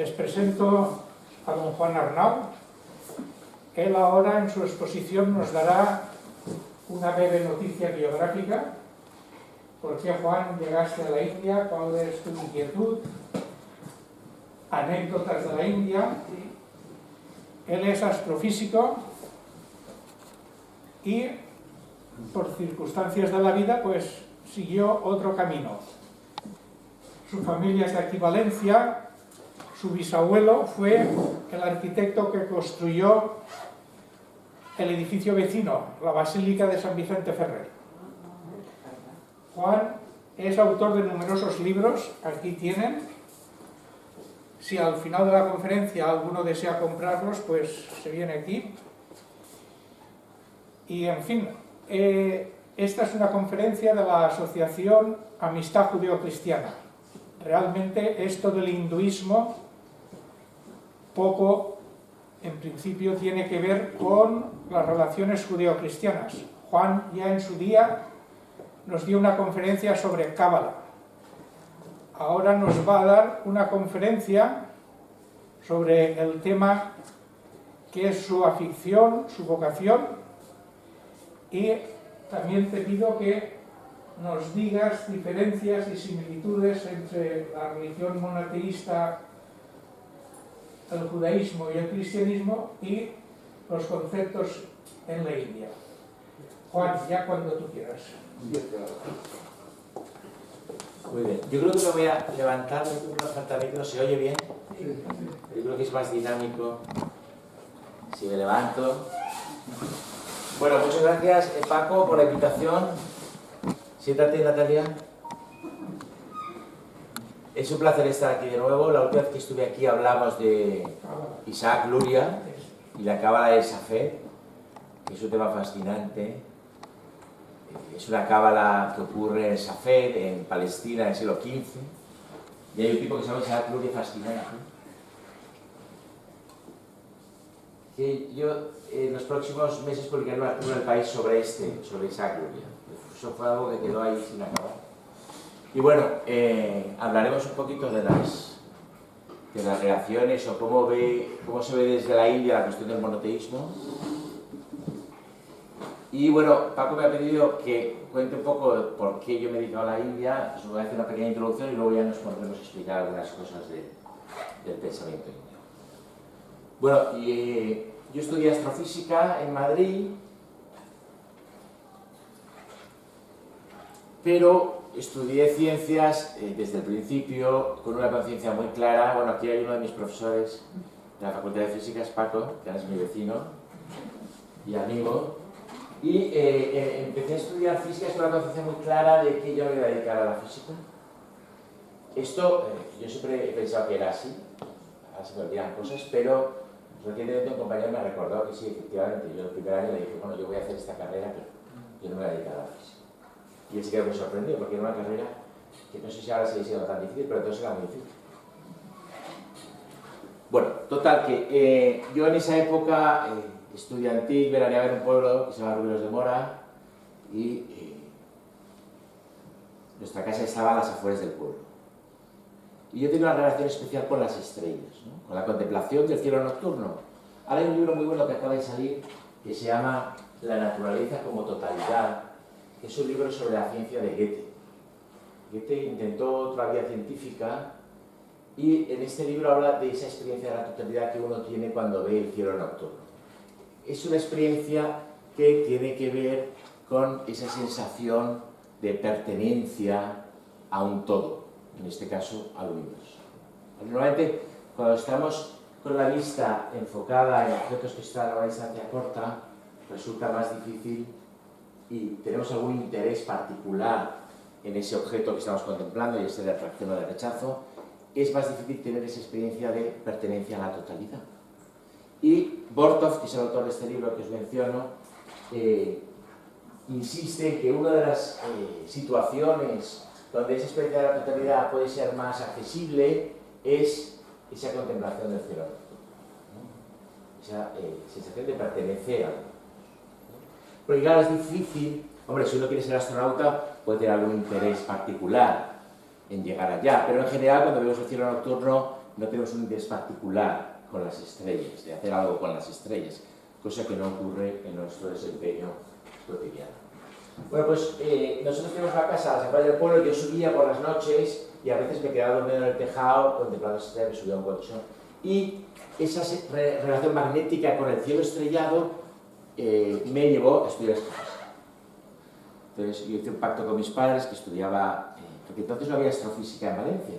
Les presento a don Juan Arnau. Él ahora en su exposición nos dará una breve noticia biográfica. ¿Por qué, Juan, llegaste a la India? ¿Cuál es tu inquietud? Anécdotas de la India. Él es astrofísico y por circunstancias de la vida pues siguió otro camino. Su familia es de aquí, Valencia. Su bisabuelo fue el arquitecto que construyó el edificio vecino, la Basílica de San Vicente Ferrer. Juan es autor de numerosos libros, aquí tienen. Si al final de la conferencia alguno desea comprarlos, pues se viene aquí. Y en fin, esta es una conferencia de la Asociación Amistad Judeo-Cristiana. Realmente esto del hinduismo poco, en principio, tiene que ver con las relaciones judeo-cristianas. Juan ya en su día nos dio una conferencia sobre Cábala. Ahora nos va a dar una conferencia sobre el tema que es su afición, su vocación, y también te pido que nos digas diferencias y similitudes entre la religión monoteísta, el judaísmo y el cristianismo y los conceptos en la India. Juan, ya cuando tú quieras. Muy bien, yo creo que me voy a levantar, no falta micro, ¿se oye bien? Yo creo que es más dinámico si me levanto. Bueno, muchas gracias Paco por la invitación. Siéntate, Natalia. Es un placer estar aquí de nuevo. La última vez que estuve aquí hablamos de Isaac Luria y la cábala de Safed, que es un tema fascinante. Es una cábala que ocurre en Safed, en Palestina, en el siglo XV. Y hay un tipo que se llama Isaac Luria fascinante. Que yo en los próximos meses publicaré un artículo en El País sobre Isaac Luria. Eso fue algo que quedó ahí sin acabar. Y bueno, hablaremos un poquito de las relaciones o cómo se ve desde la India la cuestión del monoteísmo. Y bueno, Paco me ha pedido que cuente un poco por qué yo me he dedicado a la India. Os voy a hacer una pequeña introducción y luego ya nos pondremos a explicar algunas cosas del pensamiento indio. Bueno, yo estudié astrofísica en Madrid, pero estudié ciencias desde el principio con una conciencia muy clara. Bueno, aquí hay uno de mis profesores de la Facultad de Física, es Paco, que es mi vecino y amigo. Y empecé a estudiar física con una conciencia muy clara de que yo me iba a dedicar a la física. Esto, yo siempre he pensado que era así, ahora se me olvidan cosas, pero recientemente un compañero me recordó que sí, efectivamente. Yo el primer año le dije, bueno, yo voy a hacer esta carrera, pero yo no me voy a dedicar a la física. Y él se quedó muy sorprendido, porque era una carrera que no sé si ahora sigue siendo tan difícil, pero entonces era muy difícil. Bueno, total, que yo en esa época estudiantil veraneaba en un pueblo que se llama Rubiros de Mora y nuestra casa estaba a las afueras del pueblo. Y yo tenía una relación especial con las estrellas, ¿no? Con la contemplación del cielo nocturno. Ahora hay un libro muy bueno que acaba de salir que se llama La naturaleza como totalidad, que es un libro sobre la ciencia de Goethe. Goethe intentó otra vía científica y en este libro habla de esa experiencia de la totalidad que uno tiene cuando ve el cielo nocturno. Es una experiencia que tiene que ver con esa sensación de pertenencia a un todo, en este caso al universo. Normalmente, cuando estamos con la vista enfocada en objetos que están a una distancia corta, resulta más difícil y tenemos algún interés particular en ese objeto que estamos contemplando, y es de atracción o de rechazo, es más difícil tener esa experiencia de pertenencia a la totalidad. Y Bortov, que es el autor de este libro que os menciono, insiste en que una de las situaciones donde esa experiencia de la totalidad puede ser más accesible es esa contemplación del cielo nocturno, ¿no? Esa sensación de pertenecer a algo. Porque claro, es difícil, hombre, si uno quiere ser astronauta puede tener algún interés particular en llegar allá, pero en general cuando vemos el cielo nocturno no tenemos un interés particular con las estrellas, de hacer algo con las estrellas, cosa que no ocurre en nuestro desempeño cotidiano. Bueno, pues nosotros tenemos una casa a las afueras del pueblo, yo subía por las noches y a veces me quedaba dormido en el tejado contemplando las estrellas, me subía a un colchón. Y esa relación magnética con el cielo estrellado me llevó a estudiar astrofísica. Entonces yo hice un pacto con mis padres que estudiaba, porque entonces no había astrofísica en Valencia,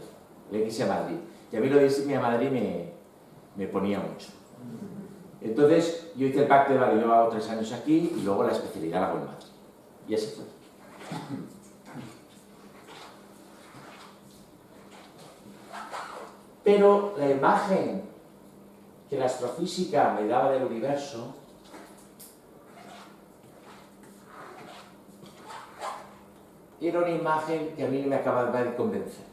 le quise a Madrid. Y a mí lo de irme a Madrid me ponía mucho. Entonces yo hice el pacto de Madrid, yo hago 3 años aquí y luego la especialidad la hago en Madrid. Y así fue. Pero la imagen que la astrofísica me daba del universo era una imagen que a mí no me acababa de convencer.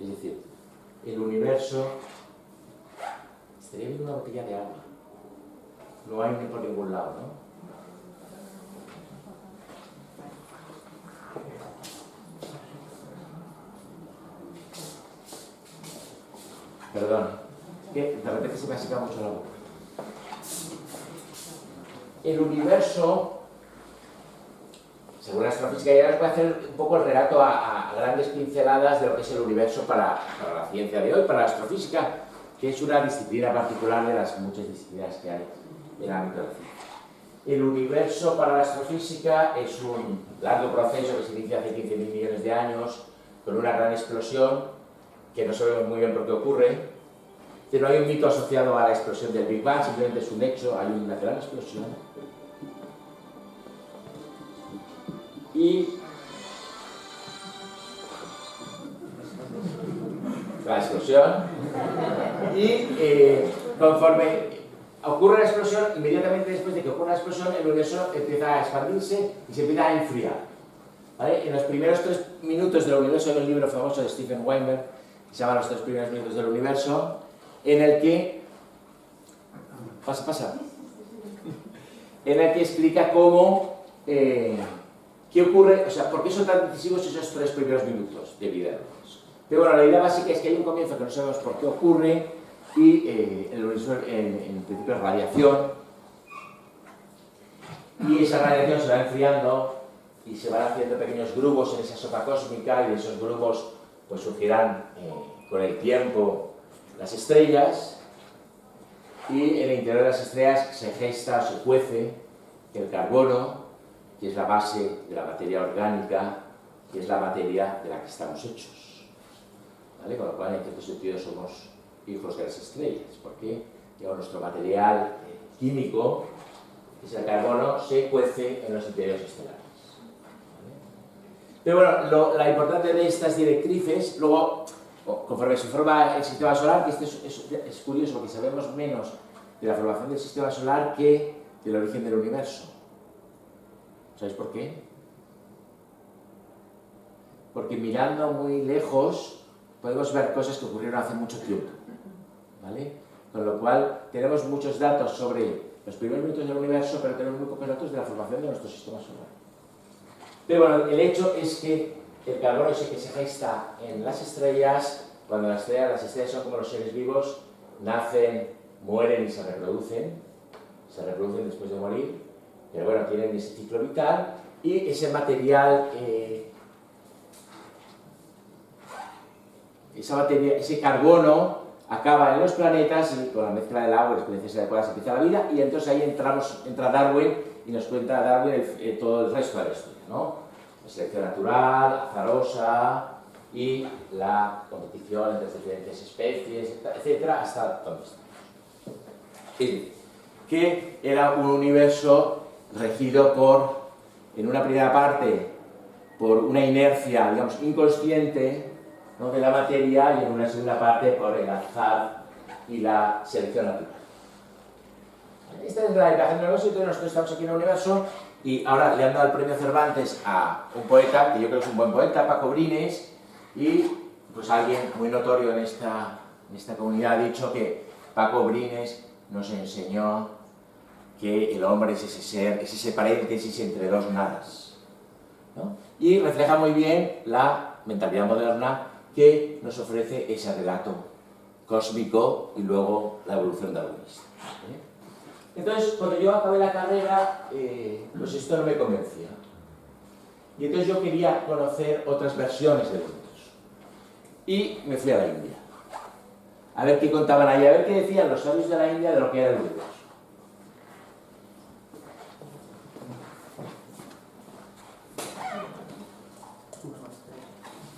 Es decir, el universo estaría viendo una botella de agua. No hay ni por ningún lado, ¿no? Perdón, que de repente se me ha secado mucho la boca. El universo, según la astrofísica, ya os voy a hacer un poco el relato a grandes pinceladas de lo que es el universo para la ciencia de hoy, para la astrofísica, que es una disciplina particular de las muchas disciplinas que hay en el ámbito de la ciencia. El universo para la astrofísica es un largo proceso que se inicia hace 15.000 millones de años, con una gran explosión, que no sabemos muy bien por qué ocurre, que no hay un mito asociado a la explosión del Big Bang, simplemente es un hecho, hay una gran explosión. Y la explosión, y conforme ocurre la explosión, inmediatamente después de que ocurra la explosión, el universo empieza a expandirse y se empieza a enfriar. ¿Vale? En los primeros 3 minutos del universo hay un libro famoso de Stephen Weinberg, que se llama Los 3 primeros minutos del universo, en el que en el que explica cómo qué ocurre, o sea, por qué son tan decisivos esos 3 primeros minutos de vida. Pero bueno, la idea básica es que hay un comienzo que no sabemos por qué ocurre y el universo en principio es radiación y esa radiación se va enfriando y se van haciendo pequeños grumos en esa sopa cósmica y de esos grumos pues surgirán con el tiempo las estrellas y en el interior de las estrellas se gesta, se cuece el carbono, que es la base de la materia orgánica, que es la materia de la que estamos hechos. ¿Vale? Con lo cual, en cierto sentido, somos hijos de las estrellas, porque nuestro material químico, que es el carbono, se cuece en los interiores estelares. Pero bueno, la importancia de estas directrices, luego, conforme se forma el sistema solar, que esto es curioso porque sabemos menos de la formación del sistema solar que del origen del universo. ¿Sabéis por qué? Porque mirando muy lejos podemos ver cosas que ocurrieron hace mucho tiempo, ¿vale? Con lo cual tenemos muchos datos sobre los primeros minutos del universo, pero tenemos muy pocos datos de la formación de nuestro sistema solar. Pero bueno, el hecho es que el carbono ese que se gesta en las estrellas, cuando las estrellas son como los seres vivos, nacen, mueren y se reproducen después de morir, pero bueno, tienen ese ciclo vital y ese material, ese carbono acaba en los planetas y con la mezcla del agua y las condiciones adecuadas empieza la vida y entonces ahí entra Darwin y nos cuenta Darwin todo el resto de la historia, ¿no? La selección natural, azarosa y la competición entre diferentes especies, etcétera, hasta donde estamos. Es decir, que era un universo regido en una primera parte, por una inercia, digamos, inconsciente, ¿no?, de la materia y en una segunda parte por el azar y la selección natural. Esta es la imagen del universo, entonces nosotros estamos aquí en el universo y ahora le han dado el premio Cervantes a un poeta, que yo creo que es un buen poeta, Paco Brines, y pues alguien muy notorio en esta comunidad ha dicho que Paco Brines nos enseñó que el hombre es ese ser, es ese paréntesis entre dos nadas, ¿no? Y refleja muy bien la mentalidad moderna que nos ofrece ese relato cósmico y luego la evolución darwinista. Entonces, cuando yo acabé la carrera, pues esto no me convencía. Y entonces yo quería conocer otras versiones de Windows. Y me fui a la India. A ver qué contaban ahí, a ver qué decían los sabios de la India de lo que era el Windows.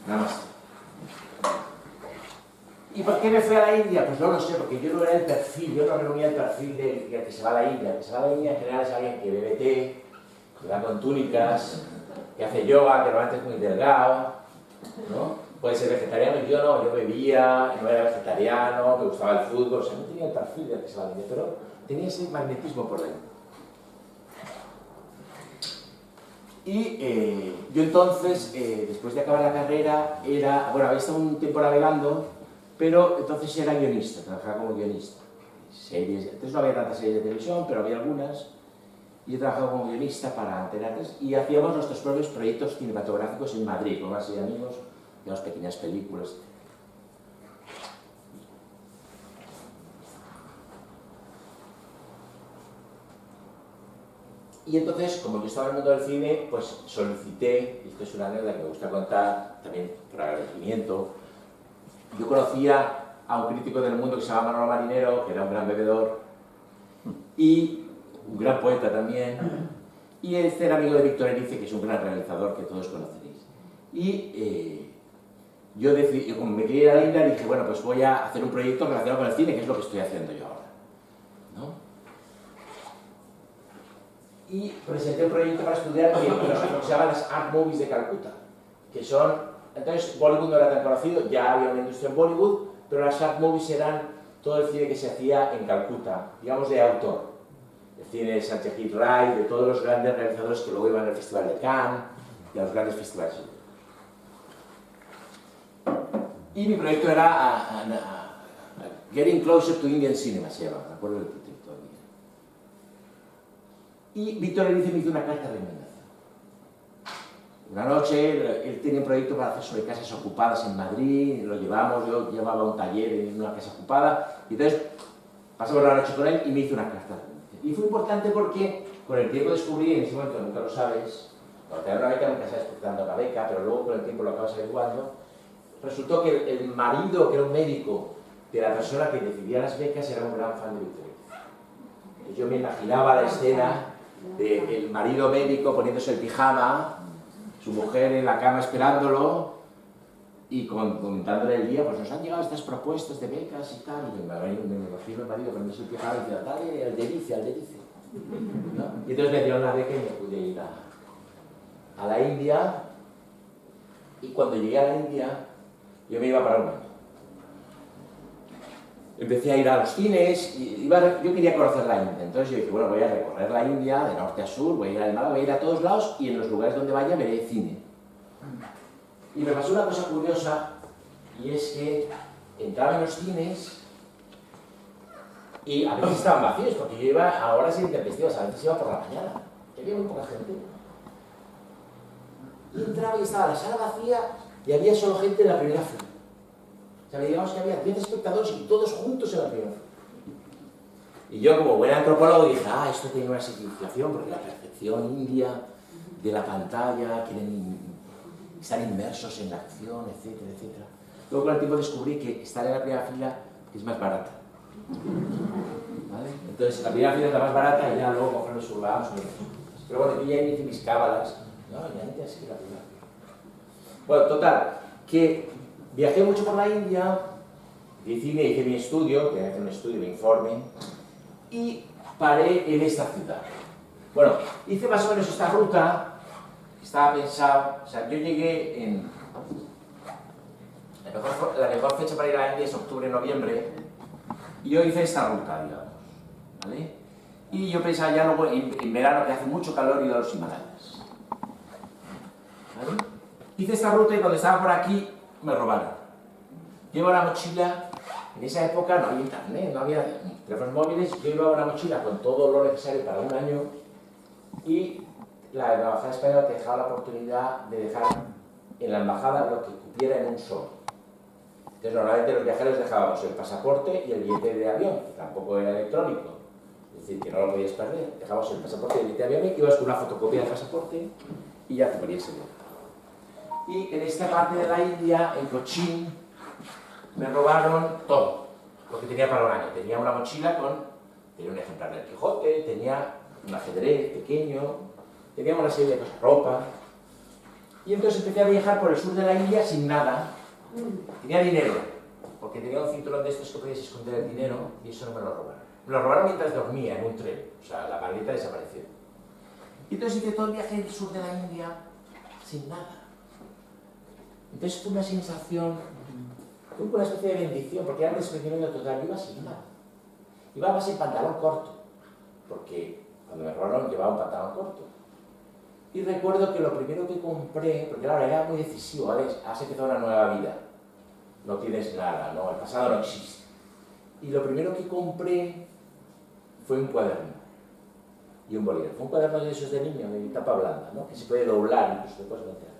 Nada más. ¿Y por qué me fui a la India? Pues no lo sé, porque yo no era el perfil, yo no reunía el perfil del que se va a la India. El que se va a la India en general es alguien que bebe té, que va con túnicas, que hace yoga, que normalmente es muy delgado, ¿no? Puede ser vegetariano, yo no, yo bebía, no era vegetariano, me gustaba el fútbol, o sea, no tenía el perfil del que se va a la India, pero tenía ese magnetismo por dentro. Y yo entonces, después de acabar la carrera, había estado un tiempo navegando, pero entonces era guionista, trabajaba como guionista. Series, entonces no había tantas series de televisión, pero había algunas. Y yo trabajaba como guionista para Antena 3 y hacíamos nuestros propios proyectos cinematográficos en Madrid, con una serie de amigos, hacíamos pequeñas películas. Y entonces, como yo estaba en el mundo del cine, pues solicité, y esto es una anécdota que me gusta contar, también por agradecimiento, yo conocía a un crítico del mundo que se llama Manolo Marinero, que era un gran bebedor, y un gran poeta también, y este era amigo de Víctor Erice, que es un gran realizador que todos conoceréis. Y yo decidí, como me quería ir a la India, dije, bueno, pues voy a hacer un proyecto relacionado con el cine, que es lo que estoy haciendo yo ahora, ¿no? Y presenté un proyecto para estudiar lo que se llaman las art movies de Calcuta, que son, entonces Bollywood no era tan conocido, ya había una industria en Bollywood, pero las art movies eran todo el cine que se hacía en Calcuta, digamos de autor. El cine de Satyajit Ray, de todos los grandes realizadores que luego iban al Festival de Cannes y a los grandes festivales. Y mi proyecto era Getting Closer to Indian Cinema, se llama, me acuerdo del título todavía. Y Víctor Erice me hizo una carta de recomendación. Una noche, él tenía un proyecto para hacer sobre casas ocupadas en Madrid, lo llevamos, yo llevaba un taller en una casa ocupada, y entonces pasamos la noche con él y me hizo una carta de recomendación. Y fue importante porque con el tiempo descubrí, en ese momento nunca lo sabes, cuando te dan una beca nunca sabes por qué te dan una beca, pero luego con el tiempo lo acabas averiguando, resultó que el marido, que era un médico de la persona que decidía las becas, era un gran fan de Víctor Erice. Yo me imaginaba la escena del marido médico poniéndose el pijama, su mujer en la cama esperándolo y comentándole el día, pues nos han llegado estas propuestas de becas y tal, y me imagino el marido poniéndose el pijama y diciendo, dale, al dedice, ¿no? Y entonces me dieron la beca y me pude ir a la India, y cuando llegué a la India yo me iba para un año. Empecé a ir a los cines, y yo quería conocer la India, entonces yo dije, bueno, voy a recorrer la India de norte a sur, voy a ir al mar, voy a ir a todos lados y en los lugares donde vaya veré cine. Y me pasó una cosa curiosa, y es que entraba en los cines y a veces estaban vacíos, porque yo iba a horas intempestivas, a veces iba por la mañana, que había muy poca gente. Y entraba y estaba la sala vacía y había solo gente en la primera fila. O sea, digamos que había 10 espectadores y todos juntos en la primera fila. Y yo, como buen antropólogo, dije, esto tiene una significación, porque la percepción india de la pantalla, quieren estar inmersos en la acción, etcétera, etcétera. Luego con el tiempo descubrí que estar en la primera fila es más barata. ¿Vale? Entonces, la primera fila es la más barata y ya luego conforme subamos. Pero bueno, yo ya hice mis cábalas. No, ya es que la primera fila. Bueno, total, que viajé mucho por la India, hice mi estudio, tenía que hacer un estudio, mi informe, y paré en esta ciudad. Bueno, hice más o menos esta ruta, que estaba pensado, o sea, yo llegué en... La mejor fecha para ir a la India es octubre, noviembre, y yo hice esta ruta, digamos, ¿vale? Y yo pensaba ya luego en verano, que hace mucho calor, ir a los Himalayas, ¿vale? Hice esta ruta y cuando estaba por aquí, me robaron. Llevo la mochila, en esa época no había internet, no había teléfonos móviles, yo llevaba una mochila con todo lo necesario para un año y la embajada española te dejaba la oportunidad de dejar en la embajada lo que cupiera en un sobre. Entonces normalmente los viajeros dejábamos el pasaporte y el billete de avión, que tampoco era electrónico, es decir, que no lo podías perder. Dejábamos el pasaporte y el billete de avión, y ibas con una fotocopia del pasaporte y ya te morías el viaje. Y en esta parte de la India, en Cochin, me robaron todo lo que tenía para un año. Tenía una mochila tenía un ejemplar del Quijote, tenía un ajedrez pequeño, tenía una serie de cosas, ropa. Y entonces empecé a viajar por el sur de la India sin nada. Tenía dinero, porque tenía un cinturón de estos que podías esconder el dinero, y eso no me lo robaron. Me lo robaron mientras dormía en un tren, o sea, la maleta desapareció. Y entonces hice todo el viaje del sur de la India sin nada. Entonces fue una sensación, fue una especie de bendición, porque era un desprendimiento total. Yo iba sin nada. Iba más en pantalón corto, porque cuando me robaron llevaba un pantalón corto. Y recuerdo que lo primero que compré, porque claro, era muy decisivo, ¿vale? Has empezado una nueva vida, no tienes nada, ¿no? El pasado no existe. Y lo primero que compré fue un cuaderno y un bolígrafo. Un cuaderno de esos de niño, de tapa blanda, ¿no? Que se puede doblar, incluso te puedes meter.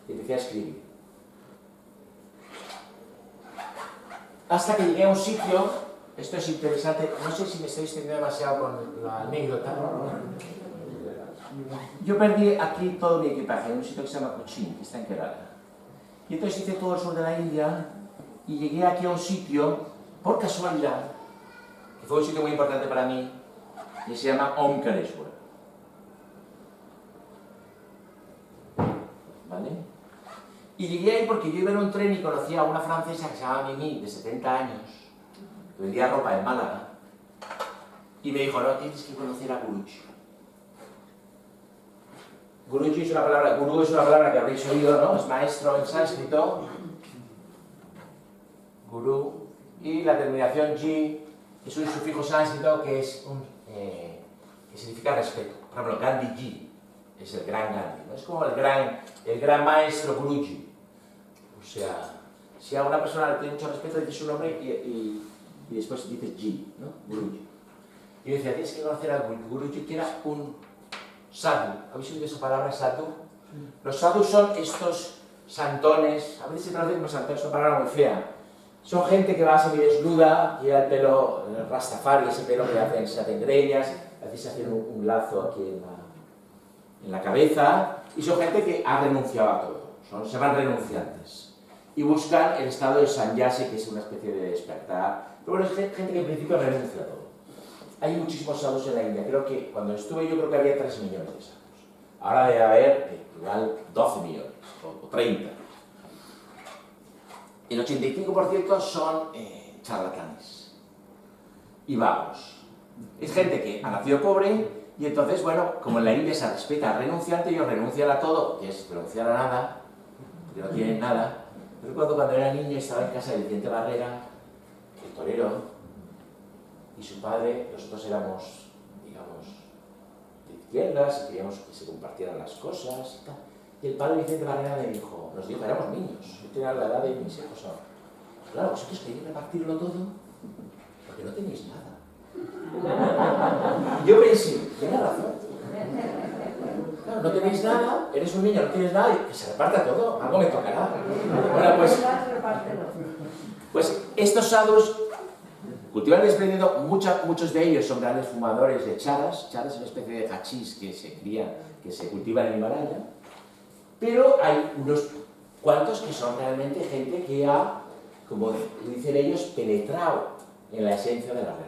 Y empecé a escribir. Hasta que llegué a un sitio, esto es interesante, no sé si me estoy extendiendo demasiado con la anécdota. Yo perdí aquí todo mi equipaje en un sitio que se llama Cochin, que está en Kerala. Y entonces hice todo el sur de la India y llegué aquí a un sitio, por casualidad, que fue un sitio muy importante para mí, y se llama Omkareshwar. ¿Vale? Y llegué ahí porque yo iba en un tren y conocía a una francesa que se llamaba Mimi, de 70 años, que vendía ropa en Málaga, y me dijo, no, tienes que conocer a Guruji. Guruji es una palabra, gurú es una palabra que habréis oído, ¿no? Es maestro en sánscrito, gurú, y la terminación ji es un sufijo sánscrito que significa respeto. Por ejemplo, Gandhi ji es el gran Gandhi, ¿no? Es como el gran maestro Guruji. O sea, si a una persona le tiene mucho respeto, dice su nombre y después dices ji, ¿no? Guruji. Y yo decía, tienes que conocer a Guruji, que era un sadhu. ¿Habéis oído esa palabra sadhu? Los sadhus son estos santones, a veces se traduce como santones, es una palabra muy fea. Son gente que va semidesnuda, lleva el pelo rastafari, ese pelo que se hacen greñas, a veces se hacen un lazo aquí en la cabeza, y son gente que ha renunciado a todo, se llaman renunciantes. Y buscan el estado de sannyasi, que es una especie de despertar. Pero bueno, es gente que en principio renuncia a todo. Hay muchísimos sadhus en la India, creo que cuando estuve yo creo que había 3 millones de sadhus. Ahora debe haber igual 12 millones o 30. El 85% son charlatanes y vagos. Es gente que ha nacido pobre y entonces, bueno, como en la India se respeta al renunciante, ellos renuncian a todo, que es renunciar a nada, porque no tienen nada. Yo recuerdo cuando era niño estaba en casa de Vicente Barrera, el torero, y su padre, nosotros éramos, digamos, de izquierdas y queríamos que se compartieran las cosas y tal. Y el padre Vicente Barrera me dijo, nos dijo, éramos niños, yo tenía la edad de mis hijos ahora. Claro, vosotros queréis repartirlo todo porque no tenéis nada. Y yo pensé, tiene razón. Claro, no tenéis nada, eres un niño, no tienes nada, y que se reparta todo, algo me tocará. Bueno, pues estos sadhus cultivan el desprendido, muchos de ellos son grandes fumadores de charas. Charas es una especie de hachís que se cultiva en el Himalaya. Pero hay unos cuantos que son realmente gente que ha, como dicen ellos, penetrado en la esencia de la realidad.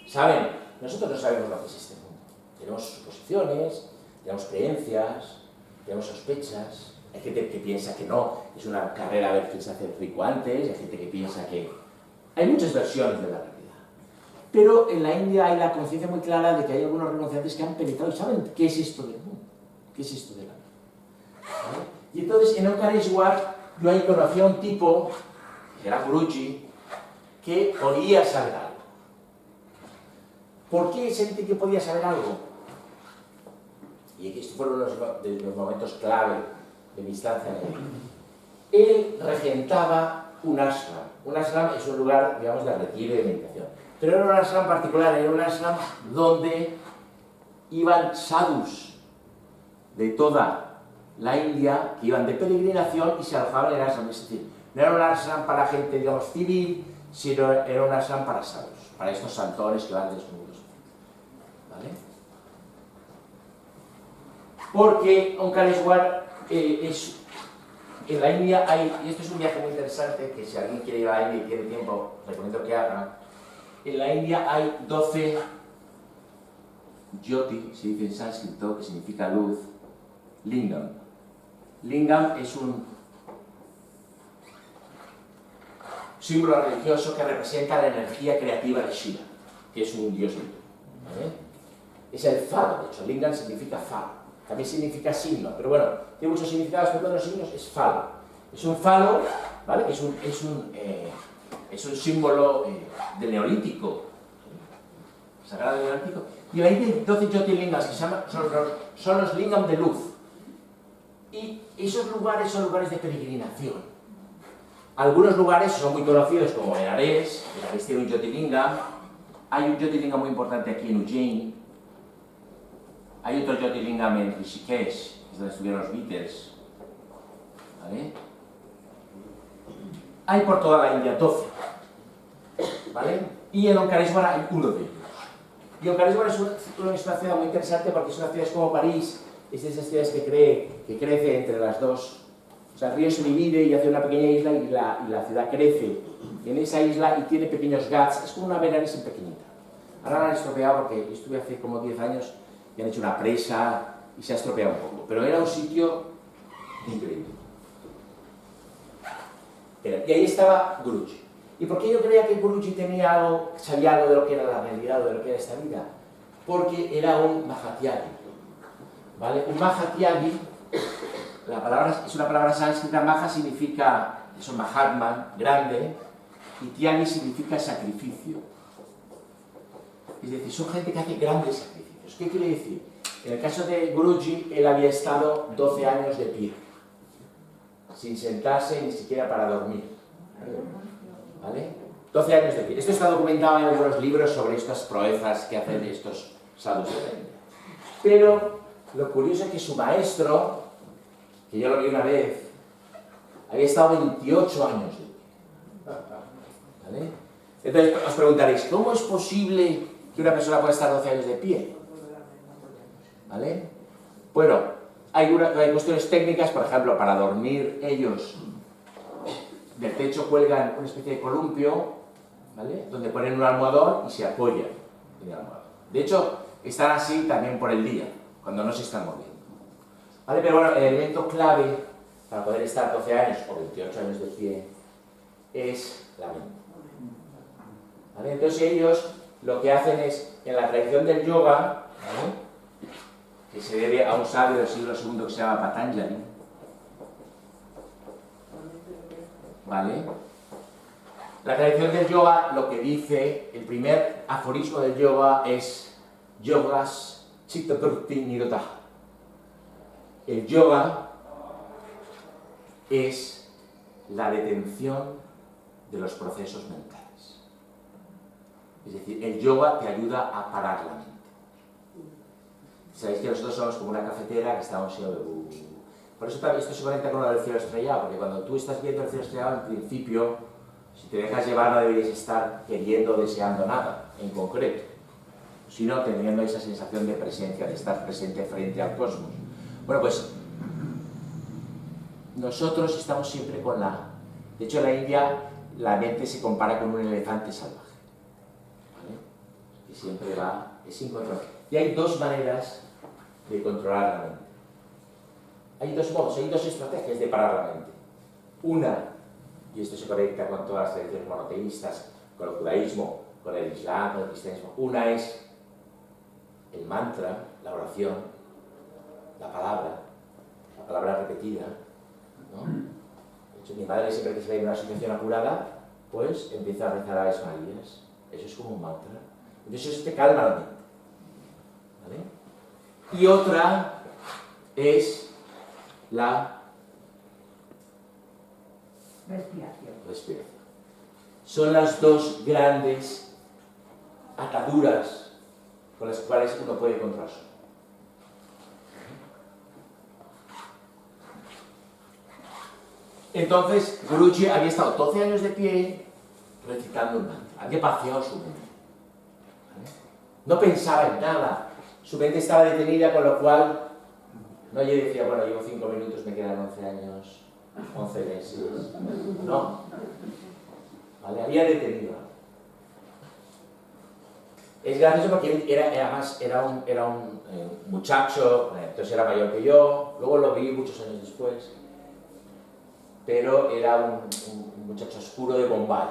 ¿Saben? Nosotros no sabemos lo que es este mundo. Tenemos suposiciones, tenemos creencias, tenemos sospechas. Hay gente que piensa que no, es una carrera a ver quién se hace rico antes, hay gente que piensa que... Hay muchas versiones de la realidad. Pero en la India hay la conciencia muy clara de que hay algunos renunciantes que han penetrado y saben qué es esto del mundo, qué es esto de la vida. ¿Vale? Y entonces en Omkareshwar yo ahí conocí a un tipo, que era Guruji, que podía saber algo. ¿Por qué sentí que podía saber algo? Y estos fueron unos de los momentos clave de mi estancia en el mundo. Él regentaba un ashram. Un ashram es un lugar, digamos, de retiro y de meditación. Pero era un ashram particular, era un ashram donde iban sadhus de toda la India que iban de peregrinación y se alojaban en el ashram. Es decir, No era un ashram para gente, digamos, civil, sino era un ashram para sadhus, para estos santones que van desnudos. ¿Vale? Porque Omkareshwar en la India hay, y esto es un viaje muy interesante, que si alguien quiere ir a la India y tiene tiempo, recomiendo que haga. En la India hay 12 Jyoti, se dice en sánscrito, que significa luz, Lingam. Lingam es un símbolo religioso que representa la energía creativa de Shiva, que es un dios hindú. ¿Vale? Es el falo, de hecho, Lingam significa falo. También significa signo, pero bueno, tiene muchos significados, pero uno de los signos es falo. Es un falo, ¿vale? Es un símbolo del neolítico, sagrado del neolítico. Y ahí hay 12 Jyotirlingas que son los lingam de luz. Y esos lugares son lugares de peregrinación. Algunos lugares son muy conocidos, como Benares, que tiene un Jyotirlinga. Hay un Jyotirlinga muy importante aquí en Ujjain. Hay otro Jyotirlinga en Rishikesh, que es donde estuvieron los Beatles. ¿Vale? Hay por toda la India 12. ¿Vale? Y en Omkareshwar hay uno de ellos. Y Omkareshwar es una ciudad muy interesante porque es una ciudad como París, es de esas ciudades que crece entre las dos. O sea, el río se divide y hace una pequeña isla y la ciudad crece en esa isla y tiene pequeños ghats. Es como una Benares en pequeñita. Ahora la han estropeado porque yo estuve hace como 10 años y han hecho una presa y se ha estropeado un poco. Pero era un sitio increíble. Y ahí estaba Guruji. ¿Y por qué yo creía que Guruji sabía algo de lo que era la realidad, de lo que era esta vida? Porque era un Mahatyagi. ¿Vale? Un Mahatyagi, es una palabra sánscrita. Maha significa, es un Mahatma, grande, y Tyagi significa sacrificio. Es decir, son gente que hace grandes sacrificios. ¿Qué quiere decir? En el caso de Guruji, él había estado 12 años de pie, sin sentarse ni siquiera para dormir. ¿Vale? 12 años de pie. Esto está documentado en algunos libros sobre estas proezas que hacen estos sadhus de la India. Pero lo curioso es que su maestro, que yo lo vi una vez, había estado 28 años de pie. ¿Vale? Entonces os preguntaréis, ¿cómo es posible que una persona pueda estar 12 años de pie? ¿Vale? Bueno, hay cuestiones técnicas, por ejemplo, para dormir ellos del techo cuelgan una especie de columpio, ¿vale? Donde ponen un almohadón y se apoyan en el almohadón. De hecho, están así también por el día, cuando no se están moviendo. ¿Vale? Pero bueno, el elemento clave para poder estar 12 años o 28 años de pie es la mente. ¿Vale? Entonces ellos lo que hacen es, en la tradición del yoga, ¿vale? Que se debe a un sabio del siglo II que se llama Patanjali, ¿vale? La tradición del yoga lo que dice, el primer aforismo del yoga es Yogas Chitta Vritti Nirodha. El yoga es la detención de los procesos mentales. Es decir, el yoga te ayuda a parar la mente. Sabéis que nosotros somos como una cafetera que estamos siendo... Por eso esto se conecta con lo del cielo estrellado, porque cuando tú estás viendo el cielo estrellado, en principio, si te dejas llevar no deberías estar queriendo o deseando nada en concreto, sino teniendo esa sensación de presencia, de estar presente frente al cosmos. Bueno, pues nosotros estamos siempre con la... De hecho, en la India la mente se compara con un elefante salvaje, ¿vale? Que siempre va, es sin control. Y hay dos maneras de controlar la mente. Hay dos modos, hay dos estrategias de parar la mente. Una, y esto se conecta con todas las tradiciones monoteístas, con el judaísmo, con el islam, con el cristianismo. Una es el mantra, la oración, la palabra repetida, ¿no? De hecho, mi madre siempre que se ve en una situación apurada, pues empieza a rezar Aves Marías. Eso es como un mantra. Entonces eso te calma la mente. ¿Vale? Y otra es la respiración. Son las dos grandes ataduras con las cuales uno puede controlarse. Entonces, Guruji había estado 12 años de pie recitando un mantra, había paseado su mente. ¿Vale? No pensaba en nada, su mente estaba detenida, con lo cual no yo decía, bueno, llevo 5 minutos, me quedan 11 años, 11 meses. No. ¿Vale? Había detenido. Es gracioso porque él además era un muchacho, entonces era mayor que yo, luego lo vi muchos años después, pero era un muchacho oscuro de Bombay,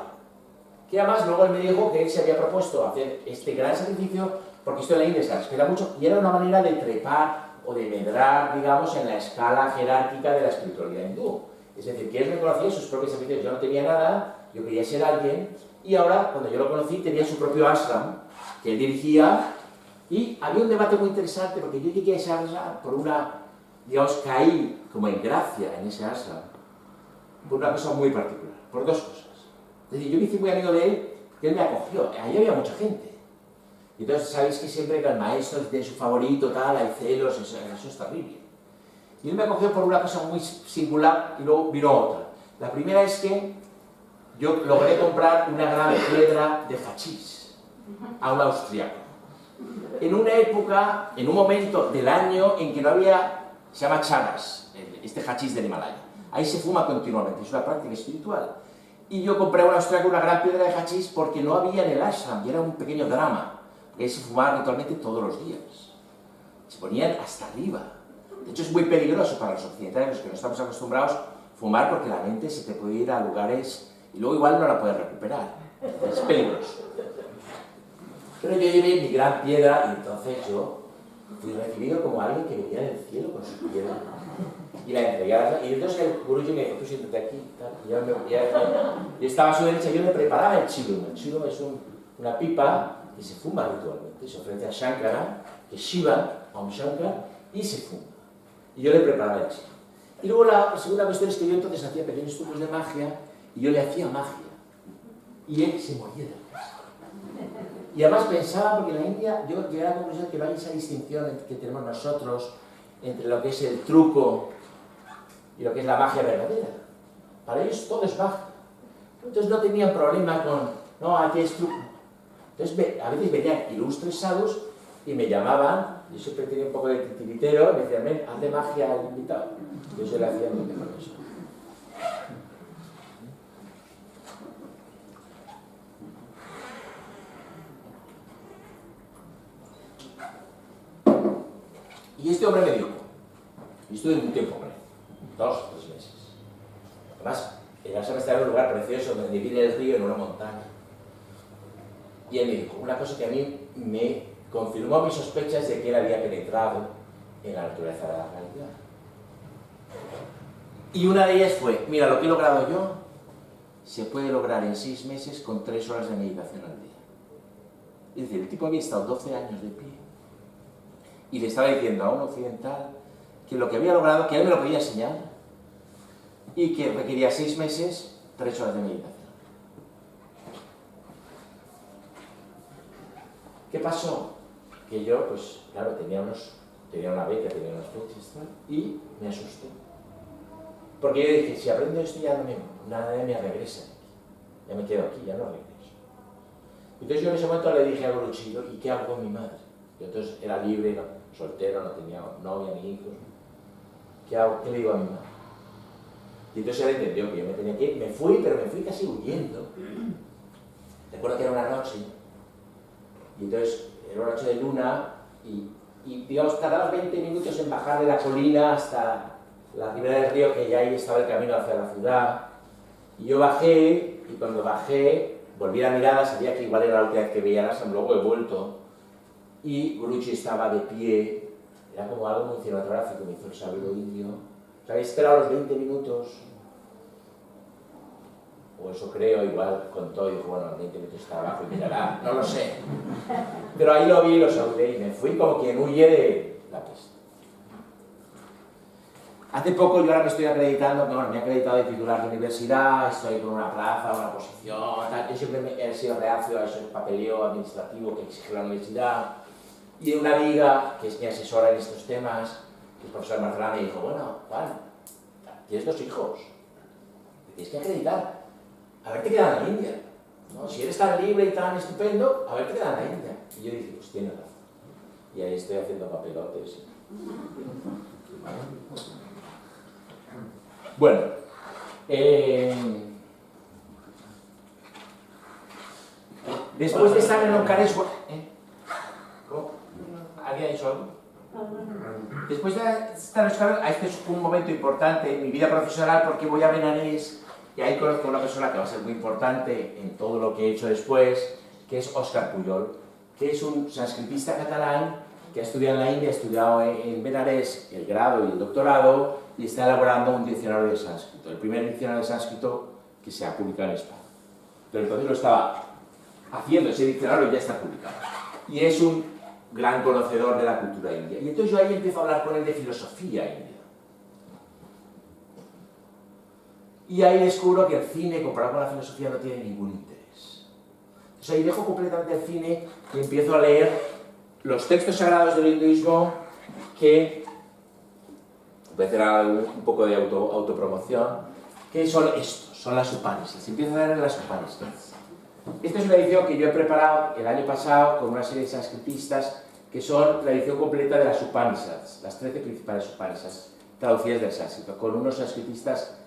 que además luego él me dijo que él se había propuesto hacer este gran sacrificio, porque esto en la India se respeta mucho, y era una manera de trepar o de medrar, digamos, en la escala jerárquica de la espiritualidad hindú. Es decir, que él reconocía sus propios sacrificios, yo no tenía nada, yo quería ser alguien, y ahora, cuando yo lo conocí, tenía su propio ashram, que él dirigía, y había un debate muy interesante, porque yo llegué a ese ashram por una, digamos, caí como en gracia en ese ashram, por una cosa muy particular, por dos cosas. Es decir, yo me hice muy amigo de él, que él me acogió, ahí había mucha gente. Y entonces sabéis que siempre que el maestro tiene su favorito, tal, hay celos, eso es terrible. Y él me acogió por una cosa muy singular, y luego vino otra. La primera es que yo logré comprar una gran piedra de hachís a un austriaco. En una época, en un momento del año en que no había, se llama charas, este hachís del Himalaya. Ahí se fuma continuamente, es una práctica espiritual. Y yo compré a un austriaco una gran piedra de hachís porque no había en el ashram, y era un pequeño drama. Porque se fumaba habitualmente todos los días. Se ponían hasta arriba. De hecho es muy peligroso para los occidentales, los que no estamos acostumbrados a fumar, porque la mente se te puede ir a lugares y luego igual no la puedes recuperar. Es peligroso. Pero yo llevé mi gran piedra y entonces yo fui recibido como alguien que venía del cielo con su piedra. Y la entregué. Y entonces el Guruji me dijo, tú siéntate aquí. Tal. Y yo estaba a su derecha, yo le preparaba el chilum. El chilum es una pipa que se fuma habitualmente. Se ofrece a Shankara, que es Shiva, a un Shankara, y se fuma. Y yo le preparaba el chilum. Y luego la segunda cuestión es que yo entonces hacía pequeños trucos de magia y yo le hacía magia. Y él se moría de risa. Y además pensaba, porque en la India yo llegué a la conclusión que no hay esa distinción que tenemos nosotros entre lo que es el truco y lo que es la magia verdadera. Para ellos todo es magia. Entonces no tenían problema con, no, aquí es truco. Entonces a veces venían ilustres sadhus y me llamaban, yo siempre tenía un poco de titiritero, me decían, ven, hazle magia al invitado. Yo se le hacía muy mejor eso. Y este hombre me dijo, y estuve un tiempo con él, 2 o 3 meses. Además, el ashram estaba en un lugar precioso, donde viene el río en una montaña. Y él me dijo una cosa que a mí me confirmó mis sospechas de que él había penetrado en la naturaleza de la realidad. Y una de ellas fue, mira, lo que he logrado yo se puede lograr en 6 meses con 3 horas de meditación al día. Es decir, el tipo había estado 12 años de pie y le estaba diciendo a un occidental que lo que había logrado, que él me lo podía enseñar y que requería 6 meses, 3 horas de meditación. ¿Qué pasó? Que yo, pues, claro, tenía una beca, tenía unas fechas y me asusté. Porque yo dije, si aprendo esto ya nada de me regresa. Ya me quedo aquí, ya no regreso. Entonces yo en ese momento le dije a Guruji, ¿y qué hago con mi madre? Yo entonces era libre, no, soltero, no tenía novia ni hijos. ¿Qué hago? ¿Qué le digo a mi madre? Y entonces él entendió que yo me tenía que ir. Me fui, pero me fui casi huyendo. Recuerdo que era una noche. Y entonces era una noche de luna y digamos, tardamos 20 minutos en bajar de la colina hasta la ribera del río, que ya ahí estaba el camino hacia la ciudad. Y yo bajé, y cuando bajé, volví la mirada, sabía que igual era la última vez que veía el ashram, luego he vuelto. Y Guruji estaba de pie, era como algo muy cinematográfico, me hizo el sabio indio. O sea, había esperado los 20 minutos, o eso creo, igual contó y dijo, bueno, 20 minutos está abajo y mirará, no lo sé. Pero ahí lo vi, lo saludé y me fui como quien huye de la peste. Hace poco yo ahora me estoy acreditando, bueno, me he acreditado de titular de universidad, estoy con una plaza, una posición, tal. Yo siempre he sido reacio a ese papeleo administrativo que exige la universidad. Y una amiga, que es mi asesora en estos temas, que es profesora de Barcelona, me dijo, bueno, Juan, tienes 2 hijos. tienes que acreditar, haberte quedado en la India, ¿no? Si eres tan libre y tan estupendo, haberte quedado en la India. Y yo dije, pues tienes razón. Y ahí estoy haciendo papelotes. Bueno, después de estar en Oncares, ¿cómo? ¿Alguien ha dicho algo? Después de estar en Oncares, este es un momento importante en mi vida profesional porque voy a Benarés y ahí conozco a una persona que va a ser muy importante en todo lo que he hecho después, que es Óscar Pujol, que es un sánscritista catalán que ha estudiado en la India, ha estudiado en Benarés el grado y el doctorado y está elaborando un diccionario de sánscrito, el primer diccionario de sánscrito que se ha publicado en España. Pero entonces lo estaba haciendo, ese diccionario ya está publicado. Y es un gran conocedor de la cultura india. Y entonces yo ahí empiezo a hablar con él de filosofía india. Y ahí descubro que el cine, comparado con la filosofía, no tiene ningún interés. Entonces ahí dejo completamente el cine y empiezo a leer los textos sagrados del hinduismo que, voy a hacer un poco de autopromoción, que son estos, son las Upanishads. Empiezo a leer las Upanishads. Esta es una edición que yo he preparado el año pasado con una serie de sánscritistas que son la edición completa de las Upanishads, las 13 principales Upanishads traducidas del sánscrito, con unos sánscritistas,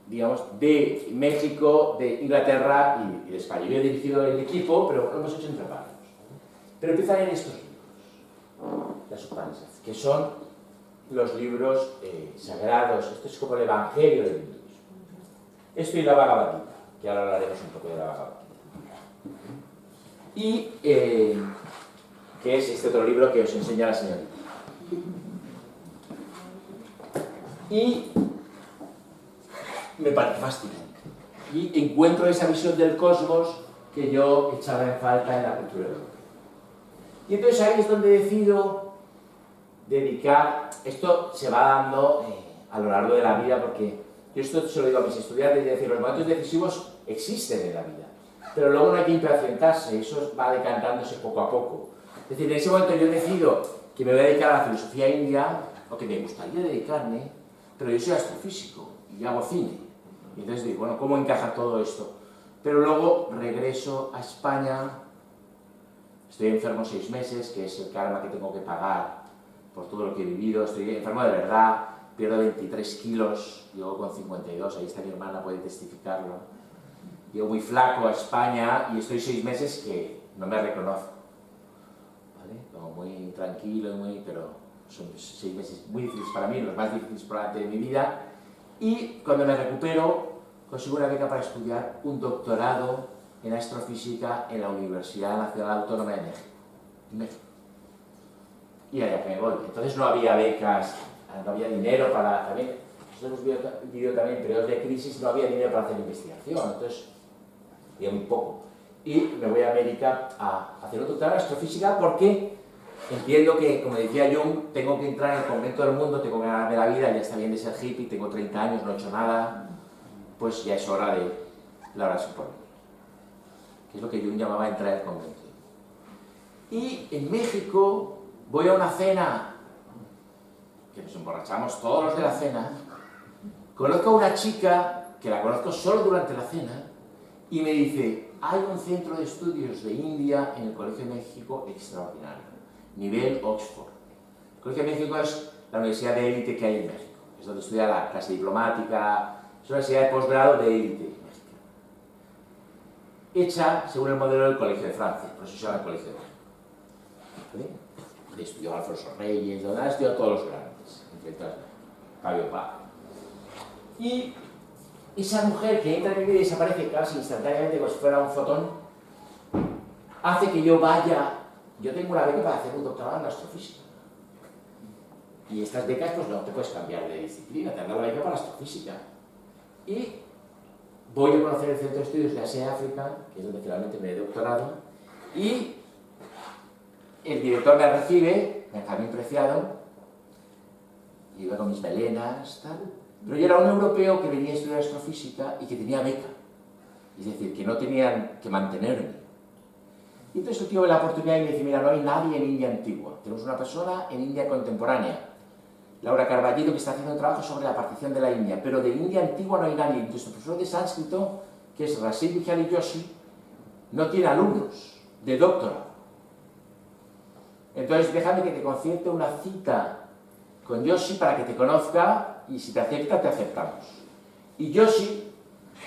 digamos, de México, de Inglaterra y de España. Yo he dirigido el equipo, pero lo hemos hecho entre varios. Pero empiezo a leer estos libros, las Upanishads, que son los libros sagrados. Esto es como el Evangelio del hinduismo. Esto y la Bhagavad Gita, que ahora hablaremos un poco de la Bhagavad Gita. Y que es este otro libro que os enseña la señorita. Y me parece fascinante. Y encuentro esa visión del cosmos que yo echaba en falta en la cultura europea. Y entonces ahí es donde decido dedicar, esto se va dando a lo largo de la vida, porque yo esto se lo digo a mis estudiantes, es decir, los momentos decisivos existen en la vida, pero luego no hay que impacientarse, eso va decantándose poco a poco. Es decir, en ese momento yo decido que me voy a dedicar a la filosofía india, o que me gustaría dedicarme, pero yo soy astrofísico y hago cine. Y entonces digo, bueno, ¿cómo encaja todo esto? Pero luego regreso a España, estoy enfermo 6 meses, que es el karma que tengo que pagar por todo lo que he vivido, estoy enfermo de verdad, pierdo 23 kilos, llego con 52, ahí está mi hermana, puede testificarlo. Llego muy flaco a España y estoy 6 meses que no me reconozco, ¿vale? Como muy tranquilo, pero son 6 meses muy difíciles para mí, los más difíciles probablemente de mi vida. Y cuando me recupero, consigo una beca para estudiar un doctorado en astrofísica en la Universidad Nacional Autónoma de México. Y allá que me voy. Entonces no había becas, no había dinero para... También, nosotros hemos vivido también periodos de crisis, no había dinero para hacer investigación, entonces había muy poco. Y me voy a América a hacer un doctorado en astrofísica porque entiendo que, como decía Jung, tengo que entrar en el convento del mundo, tengo que ganarme la vida, ya está bien de ser hippie, tengo 30 años, no he hecho nada, pues ya es hora de la oración por mí. Que es lo que Jung llamaba entrar en el convento. Y en México voy a una cena, que nos emborrachamos todos los de la cena, conozco a una chica, que la conozco solo durante la cena, y me dice, hay un centro de estudios de India en el Colegio de México extraordinario, nivel Oxford. El Colegio de México es la universidad de élite que hay en México, es donde estudia la clase diplomática, es una universidad de posgrado de élite mexicana. Hecha según el modelo del Colegio de Francia, por eso se llama el Colegio de México. ¿Vale? Estudió Alfonso Reyes, donde han estudiado todos los grandes, entre otras, Fabio Paz. Y esa mujer que entra en mi vida y desaparece casi instantáneamente como si fuera un fotón, hace que yo vaya, yo tengo una beca para hacer un doctorado en astrofísica. Y estas becas pues no te puedes cambiar de disciplina, te han dado la beca para astrofísica. Y voy a conocer el Centro de Estudios de Asia-África, que es donde finalmente me he doctorado, y el director me recibe, Benjamín Preciado, y iba con mis melenas, tal. Pero yo era un europeo que venía a estudiar astrofísica y que tenía beca. Es decir, que no tenían que mantenerme. Y entonces el tío ve la oportunidad y me dice, mira, no hay nadie en India antigua. Tenemos una persona en India contemporánea. Laura Carballino, que está haciendo un trabajo sobre la partición de la India, pero de India antigua no hay nadie. Nuestro profesor de sánscrito, que es Rasil Vijay Joshi, no tiene alumnos de doctorado. Entonces déjame que te concierte una cita con Joshi para que te conozca, y si te acepta, te aceptamos. Y Joshi,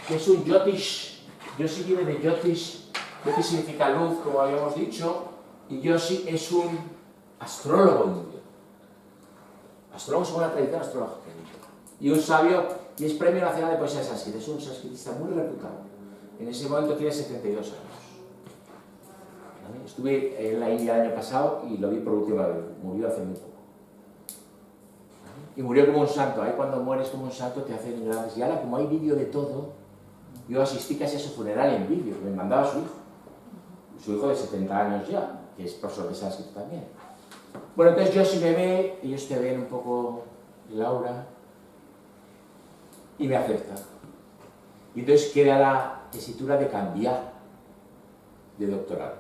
que es un Jyotish, Joshi viene de Jyotish, Jyotish significa luz, como habíamos dicho, y Joshi es un astrólogo indio. Astrólogo según la tradición astrológica india. Y un sabio, y es Premio Nacional de Poesía Sánscrita, es un sánscritista muy reputado. En ese momento tiene 72 años. ¿Vale? Estuve en la India el año pasado y lo vi por última vez, murió hace muy poco. Y murió como un santo. Ahí cuando mueres como un santo te hacen grandes. Y ahora, como hay vídeo de todo, yo asistí casi a su funeral en vídeo, me mandaba su hijo de 70 años ya, que es profesor de sánscrito también. Bueno, entonces Joshi me ve, ellos te ven un poco, Laura, y me acepta. Y entonces queda la tesitura de cambiar de doctorado.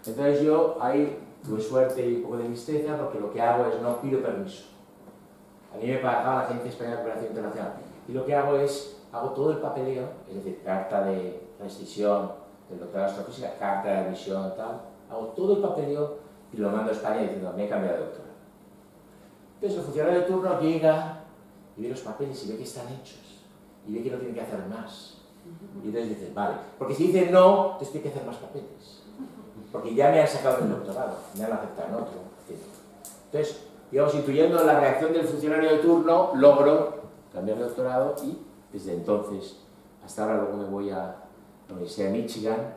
Entonces yo ahí tuve suerte y un poco de tristeza, porque lo que hago es no pido permiso. A mí me pagaba la Agencia Española de Cooperación Internacional. Y lo que hago es, hago todo el papeleo, es decir, carta de rescisión del doctorado de astrofísica, carta de admisión, tal. Hago todo el papeleo y lo mando a España diciendo, me he cambiado de doctorado. Entonces el funcionario de turno llega y ve los papeles y ve que están hechos. Y ve que no tiene que hacer más. Y entonces dices, vale. Porque si dice no, entonces tiene que hacer más papeles. Porque ya me han sacado del doctorado, me han aceptado en otro. Entonces, digamos, intuyendo la reacción del funcionario de turno, logro cambiar de doctorado y desde entonces, hasta ahora luego me voy a la Universidad de Michigan,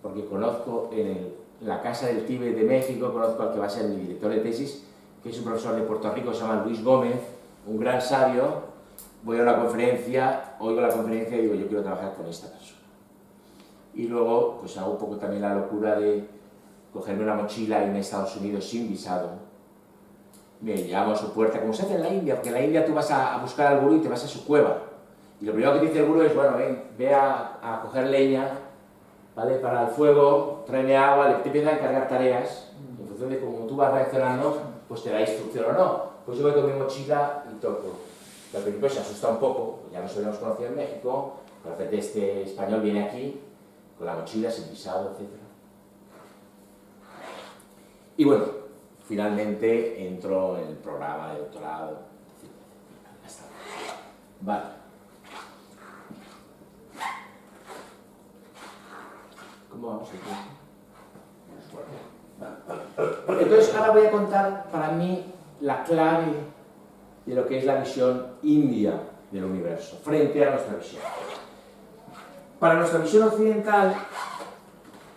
porque conozco en la Casa del Tíbet de México, conozco al que va a ser mi director de tesis, que es un profesor de Puerto Rico, se llama Luis Gómez, un gran sabio. Voy a una conferencia, oigo la conferencia y digo, yo quiero trabajar con esta persona. Y luego, pues hago un poco también la locura de cogerme una mochila y irme a Estados Unidos sin visado. Me llamo a su puerta, como se hace en la India, porque en la India tú vas a buscar al gurú y te vas a su cueva. Y lo primero que te dice el gurú es, bueno, ven, ve a coger leña, ¿vale? Para el fuego, tráeme agua, te empiezan a encargar tareas. En función de cómo tú vas reaccionando, pues te da instrucción o no. Pues yo voy con mi mochila y toco. Al principio se asusta un poco, ya nos habíamos conocido en México, de repente este español viene aquí, con la mochila, sin visado, etc. Y bueno, finalmente entro en el programa de doctorado, etc. Ya está. Vale. ¿Cómo vamos aquí? Entonces ahora voy a contar para mí la clave de lo que es la visión india del universo, frente a nuestra visión. Para nuestra visión occidental,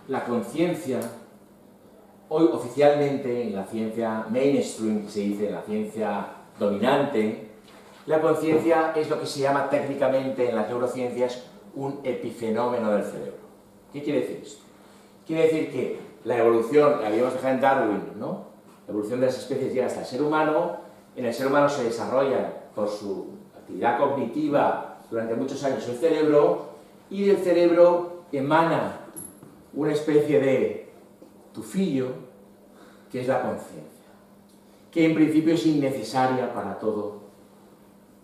la conciencia, hoy oficialmente en la ciencia mainstream, se dice, en la ciencia dominante, la conciencia es lo que se llama técnicamente en las neurociencias un epifenómeno del cerebro. ¿Qué quiere decir esto? Quiere decir que la evolución, la habíamos dejado en Darwin, ¿no? La evolución de las especies llega hasta el ser humano. En el ser humano se desarrolla por su actividad cognitiva durante muchos años el cerebro, y del cerebro emana una especie de tufillo que es la conciencia, que en principio es innecesaria para todo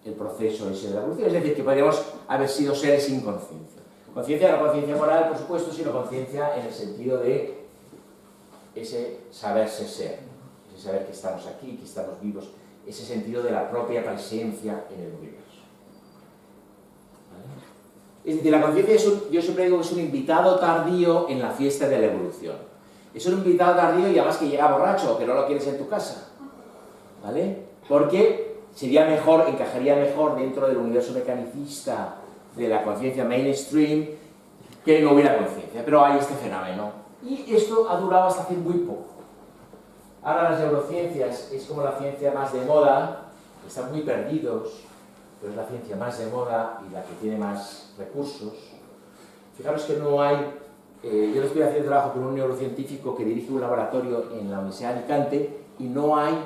el proceso ese de la evolución, es decir, que podríamos haber sido seres sin conciencia. Conciencia no conciencia moral, por supuesto, sino conciencia en el sentido de ese saberse ser, ese saber que estamos aquí, que estamos vivos, ese sentido de la propia presencia en el universo. ¿Vale? Es decir, la conciencia yo siempre digo que es un invitado tardío en la fiesta de la evolución. Es un invitado tardío y además que llega borracho, que no lo quieres en tu casa. ¿Vale? Porque sería mejor, encajaría mejor dentro del universo mecanicista de la conciencia mainstream que no hubiera conciencia. Pero hay este fenómeno. Y esto ha durado hasta hace muy poco. Ahora las neurociencias es como la ciencia más de moda, están muy perdidos, pero es la ciencia más de moda y la que tiene más recursos. Fijaros que no hay, yo estoy haciendo trabajo con un neurocientífico que dirige un laboratorio en la Universidad de Alicante y no hay,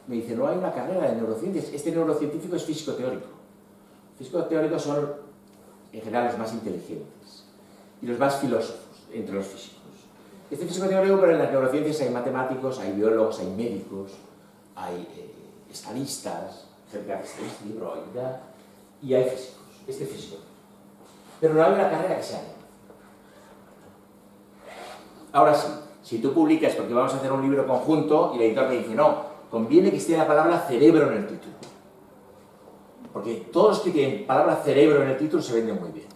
me dice, no hay una carrera de neurociencias. Este neurocientífico es físico teórico. Físicos teóricos son en general los más inteligentes y los más filósofos entre los físicos. Este físico teórico, pero en las neurociencias hay matemáticos, hay biólogos, hay médicos, hay estadistas, gente que hace este libro y hay físicos, físico. Pero no hay una carrera que sea alemán. Ahora sí, si tú publicas, porque vamos a hacer un libro conjunto, y el editor te dice, no, conviene que esté la palabra cerebro en el título. Porque todos los que tienen palabra cerebro en el título se venden muy bien.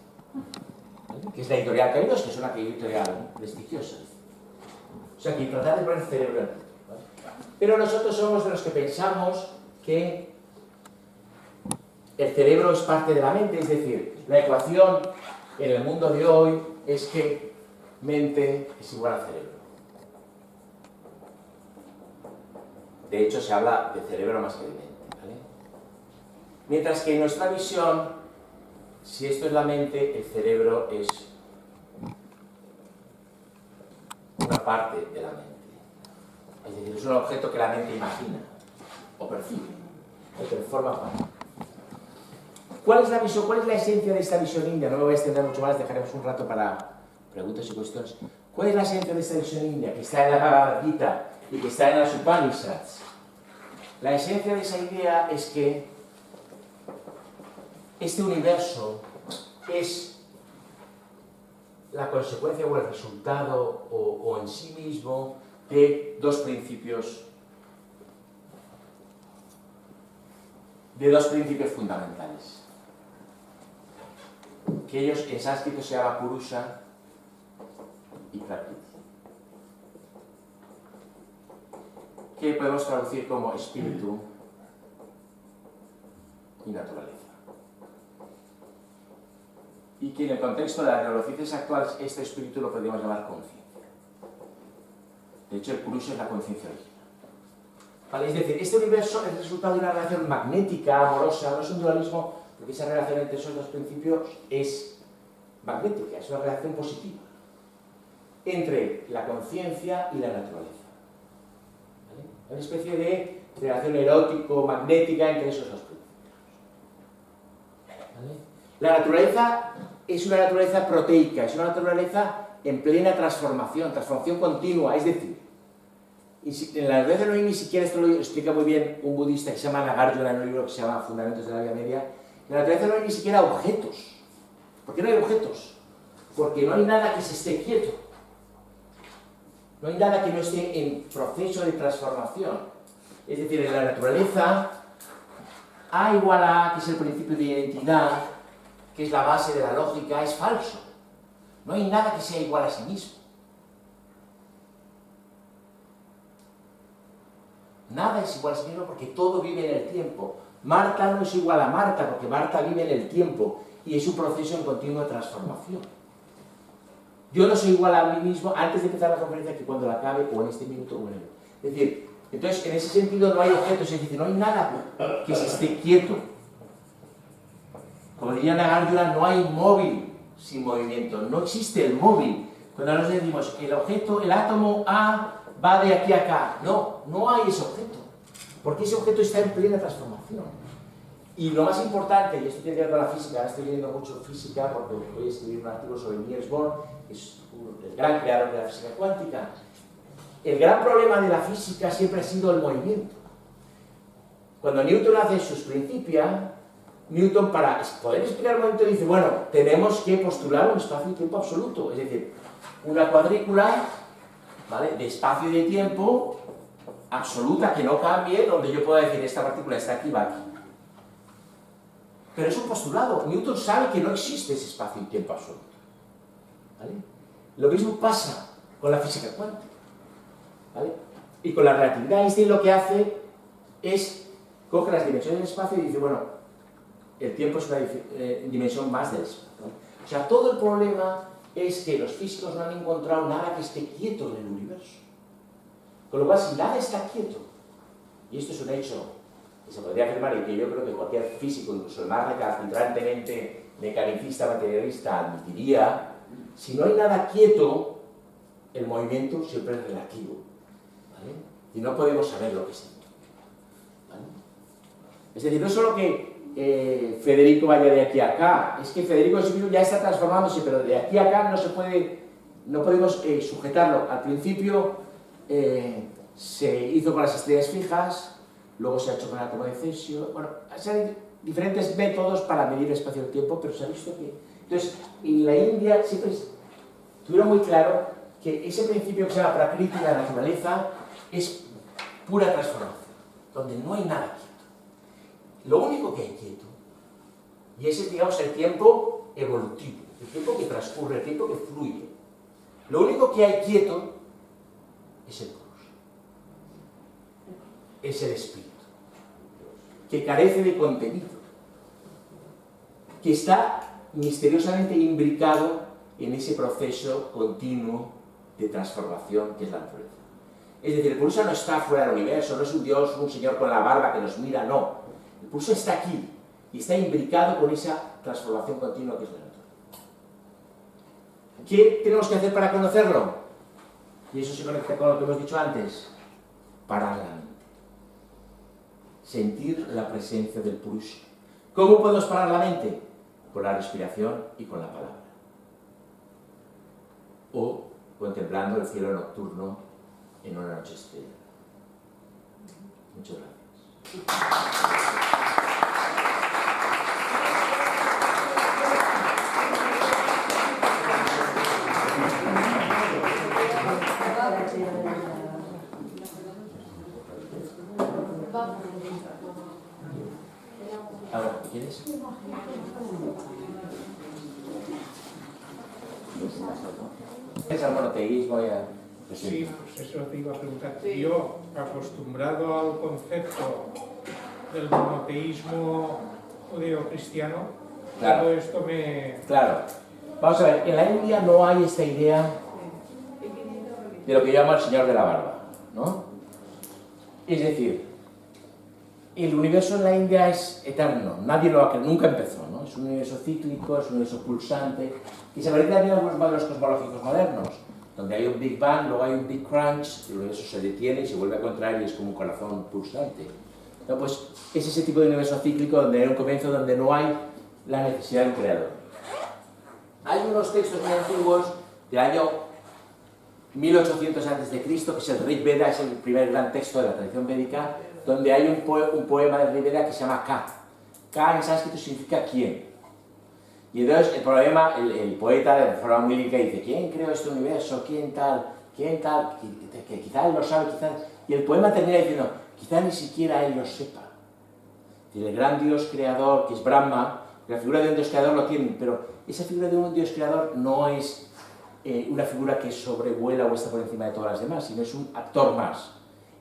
¿Vale? Que es la editorial Caídos, que es una editorial prestigiosa. O sea, que tratar de poner cerebro en el título. ¿Vale? Pero nosotros somos de los que pensamos que el cerebro es parte de la mente, es decir, la ecuación en el mundo de hoy es que mente es igual a cerebro. De hecho, se habla de cerebro más que de mente, ¿vale? Mientras que en nuestra visión, si esto es la mente, el cerebro es una parte de la mente. Es decir, es un objeto que la mente imagina o percibe, o que forma parte. ¿Cuál es la visión? ¿Cuál es la esencia de esta visión india? No me voy a extender mucho más, dejaremos un rato para preguntas y cuestiones. ¿Cuál es la esencia de esta visión india? Que está en la Bhagavad Gita y que está en las Upanishads. La esencia de esa idea es que este universo es la consecuencia o el resultado o en sí mismo de dos principios fundamentales, que ellos en sánscrito se llama Purusha y Prakriti, que podemos traducir como espíritu y naturaleza. Y que en el contexto de las neurociencias actuales este espíritu lo podríamos llamar conciencia. De hecho, el Purusha es la conciencia original. ¿Vale? Es decir, este universo es el resultado de una relación magnética, amorosa, no es un dualismo, porque esa relación entre esos dos principios es magnética, es una relación positiva entre la conciencia y la naturaleza. ¿Vale? Una especie de relación erótico-magnética entre esos dos principios. ¿Vale? La naturaleza es una naturaleza proteica, es una naturaleza en plena transformación continua, es decir, en la naturaleza no hay ni siquiera, esto lo explica muy bien un budista que se llama Nagarjuna en un libro que se llama Fundamentos de la Vida Media, en la naturaleza no hay ni siquiera objetos. ¿Por qué no hay objetos? Porque no hay nada que se esté quieto. No hay nada que no esté en proceso de transformación. Es decir, en la naturaleza, A igual a A, que es el principio de identidad, que es la base de la lógica, es falso. No hay nada que sea igual a sí mismo. Nada es igual a sí mismo porque todo vive en el tiempo. Marta no es igual a Marta porque Marta vive en el tiempo y es un proceso en continua transformación. Yo no soy igual a mí mismo antes de empezar la conferencia que cuando la acabe o en este minuto o en el... Es decir, entonces en ese sentido no hay objetos, es decir, no hay nada que se esté quieto. Como diría Nagarjuna, no hay móvil sin movimiento, no existe el móvil. Cuando nos decimos el objeto, el átomo A va de aquí a acá, no hay ese objeto, porque ese objeto está en plena transformación. Y lo más importante, y esto tiene que ver con la física, ahora estoy leyendo mucho física porque voy a escribir un artículo sobre Niels Bohr, que es el gran creador de la física cuántica. El gran problema de la física siempre ha sido el movimiento. Cuando Newton hace sus Principia, Newton, para poder explicar el movimiento, dice, bueno, tenemos que postular un espacio y tiempo absoluto, es decir, una cuadrícula, ¿vale?, de espacio y de tiempo absoluta, que no cambie, donde yo pueda decir, esta partícula está aquí, va aquí. Pero es un postulado. Newton sabe que no existe ese espacio y tiempo absoluto. ¿Vale? Lo mismo pasa con la física cuántica. ¿Vale? Y con la relatividad, Einstein lo que hace es, coge las dimensiones del espacio y dice, bueno, el tiempo es una dimensión más del espacio. ¿Vale? O sea, todo el problema es que los físicos no han encontrado nada que esté quieto en el universo. Con lo cual, si nada está quieto, y esto es un hecho que se podría afirmar y que yo creo que cualquier físico, incluso el más recalcitrantemente mecanicista, materialista, admitiría, si no hay nada quieto, el movimiento siempre es relativo. ¿Vale? Y no podemos saber lo que es. ¿Vale? Es decir, no es solo que Federico vaya de aquí a acá, es que Federico en sí mismo ya está transformándose, pero de aquí a acá no podemos sujetarlo. Al principio se hizo con las estrellas fijas, luego se ha hecho con el átomo de cesio, bueno, hay diferentes métodos para medir el espacio-tiempo, pero se ha visto que... Entonces, en la India siempre tuvieron muy claro que ese principio que se llama prakriti, la naturaleza, es pura transformación, donde no hay nada quieto. Lo único que hay quieto, y ese es, digamos, el tiempo evolutivo, el tiempo que transcurre, el tiempo que fluye. Lo único que hay quieto es el Purusha, es el espíritu, que carece de contenido, que está misteriosamente imbricado en ese proceso continuo de transformación que es la naturaleza. Es decir, el Purusha no está fuera del universo, no es un Dios, un señor con la barba que nos mira, no. El Purusha está aquí y está imbricado con esa transformación continua que es la naturaleza. ¿Qué tenemos que hacer para conocerlo? Y eso se conecta con lo que hemos dicho antes. Parar la mente. Sentir la presencia del Purusha. ¿Cómo podemos parar la mente? Con la respiración y con la palabra. O contemplando el cielo nocturno en una noche estrellada. Muchas gracias. Ahora, ¿quieres? Es al monoteísmo ya. Sí, pues eso te iba a preguntar. Yo, acostumbrado al concepto del monoteísmo judeo-cristiano, Claro. todo esto me... Claro. Vamos a ver, en la India no hay esta idea de lo que llama el señor de la barba, ¿no? Es decir, el universo en la India es eterno, nadie lo ha creado, nunca empezó, ¿no? Es un universo cíclico, es un universo pulsante, y se parece también a algunos modelos cosmológicos modernos, donde hay un Big Bang, luego hay un Big Crunch, el universo se detiene y se vuelve a contraer y es como un corazón pulsante. ¿No? Pues es ese tipo de universo cíclico donde hay un comienzo, donde no hay la necesidad de un creador. Hay unos textos muy antiguos del año 1800 a.C., que es el Rig Veda, es el primer gran texto de la tradición védica, donde hay un poema del Rig Veda que se llama Ka. Ka en sánscrito significa quién. Y entonces el poeta de forma muy lírica dice, ¿quién creó este universo? ¿Quién tal? Que quizá él lo sabe, quizás... Y el poema termina diciendo, quizá ni siquiera él lo sepa. Y el gran Dios creador, que es Brahma, la figura de un Dios creador lo tiene, pero esa figura de un Dios creador no es una figura que sobrevuela o está por encima de todas las demás, sino es un actor más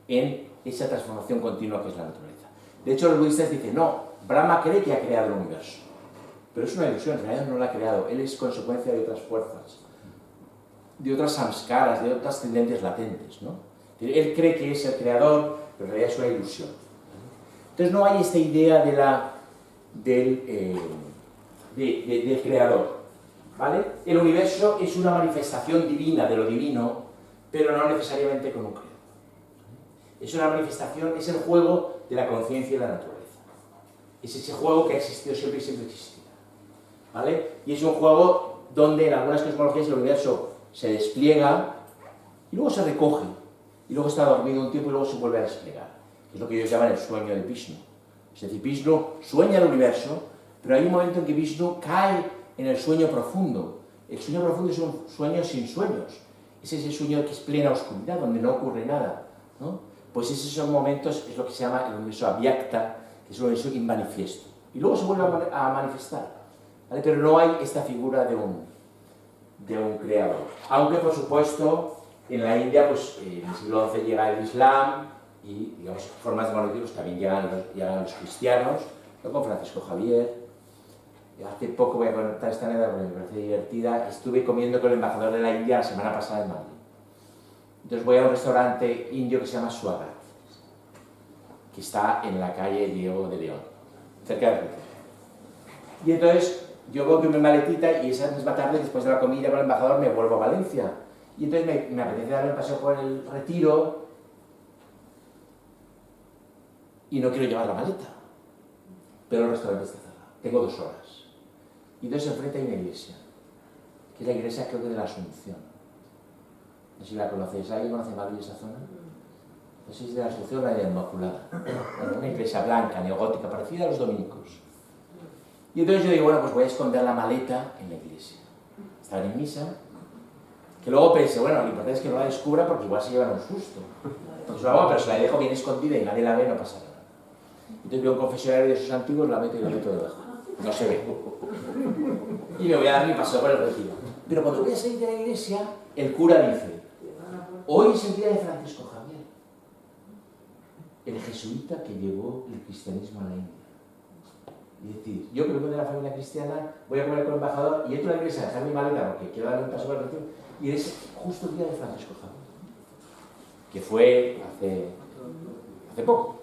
en esa transformación continua que es la naturaleza. De hecho, los budistas dicen, no, Brahma cree que ha creado el universo, pero es una ilusión, en realidad no lo ha creado, él es consecuencia de otras fuerzas, de otras samskaras, de otras tendencias latentes, ¿no? Él cree que es el creador, pero en realidad es una ilusión. Entonces no hay esta idea del creador, ¿vale? El universo es una manifestación divina de lo divino, pero no necesariamente con un creador. Es una manifestación, es el juego de la conciencia y la naturaleza. Es ese juego que ha existido siempre y siempre existirá, ¿vale? Y es un juego donde en algunas cosmologías el universo se despliega y luego se recoge, y luego está dormido un tiempo y luego se vuelve a desplegar. Es lo que ellos llaman el sueño de Vishnu. Es decir, Vishnu sueña el universo, pero hay un momento en que Vishnu cae en el sueño profundo. El sueño profundo es un sueño sin sueños. Es ese sueño que es plena oscuridad, donde no ocurre nada, ¿no? Pues esos son momentos, es lo que se llama el universo avyakta, que es un universo inmanifiesto. Y luego se vuelve a manifestar, ¿vale? Pero no hay esta figura de un creador. Aunque, por supuesto, en la India, pues, en el siglo XI llega el Islam y, digamos, formas de monoteísmo también llegan los cristianos, ¿no? Con Francisco Javier. Hace poco voy a contar esta anécdota porque me parece divertida. Estuve comiendo con el embajador de la India la semana pasada en Madrid. Entonces voy a un restaurante indio que se llama Swagat, que está en la calle Diego de León, cerca de Riquelme. Y entonces yo voy con mi maletita y esa misma tarde, después de la comida con el embajador, me vuelvo a Valencia. Y entonces me apetece darme un paseo por el Retiro y no quiero llevar la maleta. Pero el restaurante está cerrado. Tengo 2 horas. Y entonces enfrente hay una iglesia, que es la iglesia, creo que de la Asunción. No sé si la conocéis. ¿Alguien conoce Madrid esa zona? no sé si de la Asunción o la Inmaculada, una iglesia blanca, neogótica, parecida a los dominicos. Y entonces yo digo, bueno, pues voy a esconder la maleta en la iglesia. Estaban en misa, que luego pensé, bueno, lo importante es que no la descubra porque igual se llevan un susto. Entonces lo hago, pero si la dejo bien escondida y nadie la ve, no pasa nada. Entonces veo un confesionario de esos antiguos, la meto y la meto debajo. No se ve. Y me voy a dar mi paseo por el retiro. Pero cuando voy a salir de la iglesia, el cura dice, hoy es el día de Francisco Javier, el jesuita que llevó el cristianismo a la India. Es decir, yo que vengo de la familia cristiana, voy a comer con el embajador y entro a la iglesia a dejar mi maleta porque quiero darle un paso por el retiro, y es justo el día de Francisco Javier, que fue hace poco.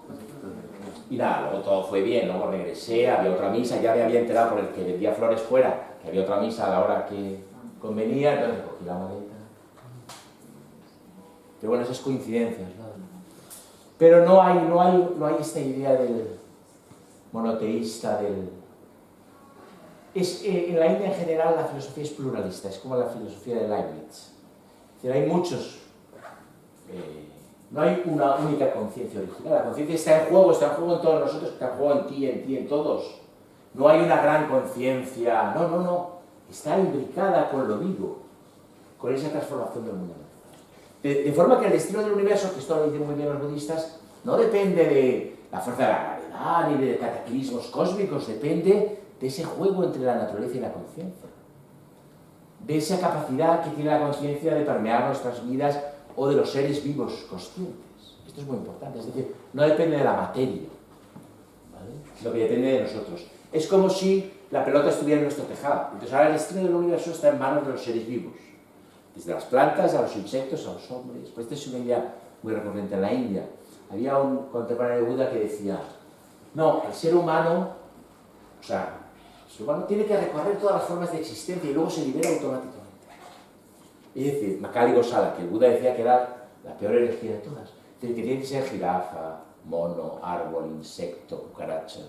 Y nada, luego todo fue bien, luego regresé, había otra misa, ya me había enterado por el que vendía flores fuera, que había otra misa a la hora que convenía, entonces cogí la maleta. Pero bueno, esas coincidencias, ¿no? Pero no hay esta idea del monoteísta, en la India en general la filosofía es pluralista, es como la filosofía de Leibniz. Es decir, hay muchos... no hay una única conciencia original. La conciencia está en juego en todos nosotros, está en juego en ti, en todos. No hay una gran conciencia, no. Está imbricada con lo vivo, con esa transformación del mundo. De forma que el destino del universo, que esto lo dicen muy bien los budistas, no depende de la fuerza de la gravedad ni de cataclismos cósmicos, depende de ese juego entre la naturaleza y la conciencia. De esa capacidad que tiene la conciencia de permear nuestras vidas o de los seres vivos conscientes. Esto es muy importante, es decir, no depende de la materia, ¿vale? Sino que depende de nosotros. Es como si la pelota estuviera en nuestro tejado. Entonces ahora el destino del universo está en manos de los seres vivos, desde las plantas a los insectos, a los hombres. Pues esta es una idea muy recurrente en la India. Había un contemporáneo de Buda que decía, no, el ser humano, el ser humano tiene que recorrer todas las formas de existencia y luego se libera automáticamente. Es decir, Makali Gosala, que el Buda decía que era la peor energía de todas, que tiene que ser jirafa, mono, árbol, insecto, cucaracha.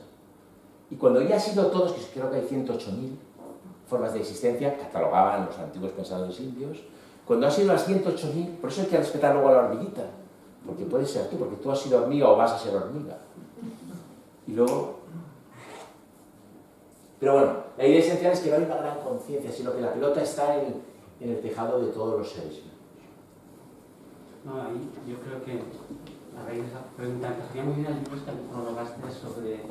Y cuando ya han sido todos, que creo que hay 108.000 formas de existencia, catalogaban los antiguos pensadores indios, cuando han sido las 108.000, por eso hay que respetar luego a la hormiguita, porque puedes ser tú, porque tú has sido hormiga o vas a ser hormiga. Y luego... Pero bueno, la idea esencial es que no hay una gran conciencia, sino que la pelota está en el tejado de todos los seres vivos. No, ahí yo creo que a raíz de esa pregunta encajaría muy bien el libro que prologaste sobre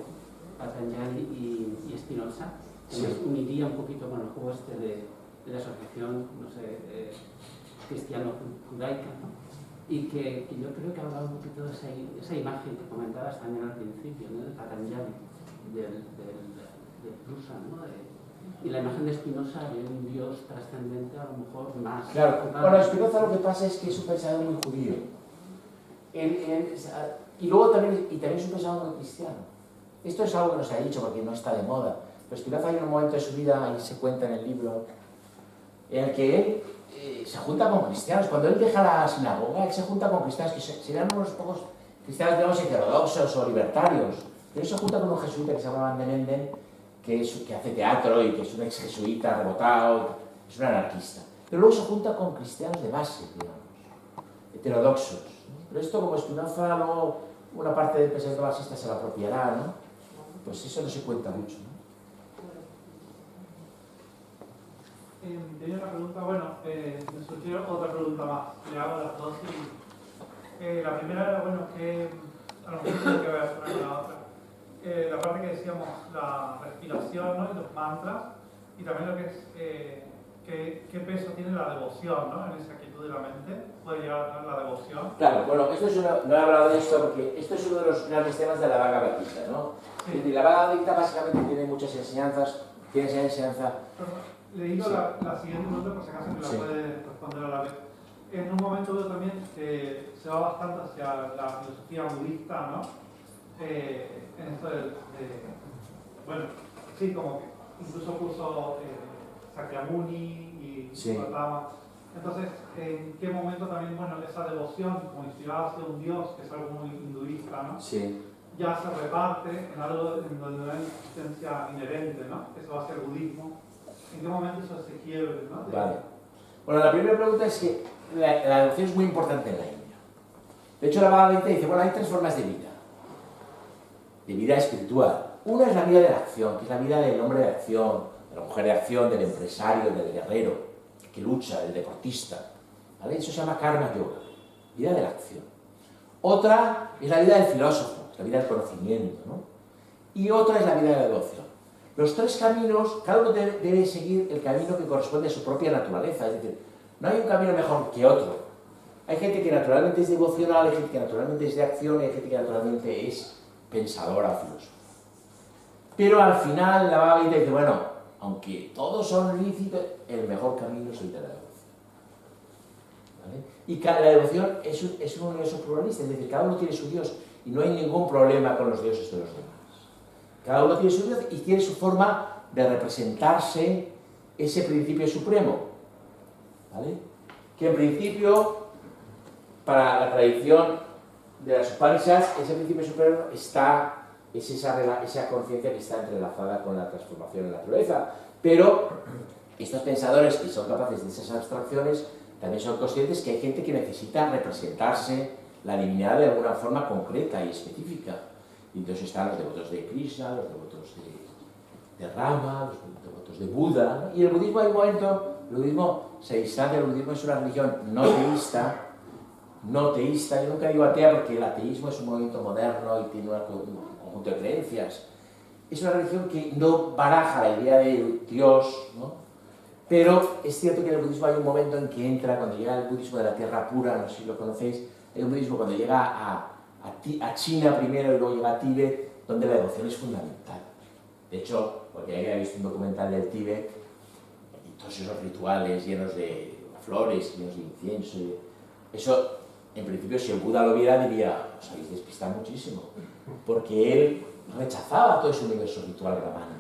Patanjali y Spinoza, que Sí. nos uniría un poquito con el juego de la asociación, no sé, cristiano-judaica, ¿no? Y que yo creo que ha hablado un poquito de esa imagen que comentabas también al principio, ¿no? De Patanjali, de Prusa, ¿no? Y la imagen de Spinoza de un Dios trascendente a lo mejor más... Claro, bueno, Spinoza lo que pasa es que es un pensador muy judío. Y luego también es un pensador muy cristiano. Esto es algo que nos ha dicho porque no está de moda. Pero Spinoza hay un momento de su vida, ahí se cuenta en el libro, en el que él se junta con cristianos. Cuando él deja la sinagoga, él se junta con cristianos, que serían unos pocos cristianos, digamos, heterodoxos o libertarios. Pero él se junta con un jesuita que se llama Van de Menden, que hace teatro y que es un ex jesuita rebotado, es un anarquista. Pero luego se junta con cristianos de base, digamos, heterodoxos, ¿no? Pero esto, como Spinoza, luego una parte del pensamiento marxista se la apropiará, ¿no? Pues eso no se cuenta mucho, ¿no? Tenía una pregunta, bueno, me surgió otra pregunta más, le hago las dos y la primera era, bueno, que a lo mejor tiene que ver una con la otra. La parte que decíamos, la respiración, ¿no? Y los mantras, y también lo que es qué peso tiene la devoción, ¿no? En esa quietud de la mente, puede llegar a tener la devoción. Claro, bueno, no he hablado de esto porque esto es uno de los grandes temas de la Bhagavad Gita, ¿no? Sí. Y la Bhagavad Gita básicamente tiene muchas enseñanzas, tiene esa enseñanza... Le digo Sí. la siguiente pregunta, por si acaso que la Sí. puede responder a la vez. En un momento veo también que se va bastante hacia la filosofía budista, ¿no? En esto bueno, sí, como que incluso puso Sakyamuni y Sí. Gautama. Entonces, ¿en qué momento también, bueno, esa devoción, como inspirada hacia un dios, que es algo muy hinduista, ¿no? Sí. Ya se reparte en algo en donde no hay existencia inherente, ¿no? Eso va hacia el budismo. ¿En qué momento eso se quiebre, ¿no? Vale. Bueno, la primera pregunta es que la devoción es muy importante en la India. De hecho, la Bhagavad Gita dice, bueno, hay tres formas de vida espiritual. Una es la vida de la acción, que es la vida del hombre de acción, de la mujer de acción, del empresario, del guerrero, que lucha, del deportista. ¿Vale? Eso se llama karma yoga, vida de la acción. Otra es la vida del filósofo, la vida del conocimiento, ¿no? Y otra es la vida de la devoción. Los tres caminos, cada uno debe seguir el camino que corresponde a su propia naturaleza, es decir, no hay un camino mejor que otro. Hay gente que naturalmente es devocional, hay gente que naturalmente es de acción, y hay gente que naturalmente es pensadora o filósofa. Pero al final la Bhagavad Gita dice, bueno, aunque todos son lícitos, el mejor camino es el de la devoción. ¿Vale? Y la devoción es un universo pluralista, es decir, cada uno tiene su Dios y no hay ningún problema con los dioses de los demás. Cada uno tiene su Dios y tiene su forma de representarse ese principio supremo. ¿Vale? Que en principio, para la tradición de las Upanishads, ese principio supremo es esa conciencia que está entrelazada con la transformación en la naturaleza. Pero estos pensadores que son capaces de esas abstracciones también son conscientes que hay gente que necesita representarse la divinidad de alguna forma concreta y específica. Y entonces están los devotos de Krishna, los devotos de Rama, los devotos de Buda, ¿no? Y el budismo hay un momento, el budismo se distancia, el budismo es una religión no teísta, yo nunca digo atea porque el ateísmo es un movimiento moderno y tiene un conjunto de creencias. Es una religión que no baraja la idea de Dios, ¿no? Pero es cierto que en el budismo hay un momento en que entra, cuando llega el budismo de la tierra pura, no sé si lo conocéis, hay un budismo cuando llega a China primero y luego llega a Tíbet, donde la devoción es fundamental. De hecho, porque había visto un documental del Tíbet, y todos esos rituales llenos de flores, llenos de incienso, eso, en principio, si el Buda lo viera, diría, os habéis despistado muchísimo, porque él rechazaba todo ese universo ritual brahmana.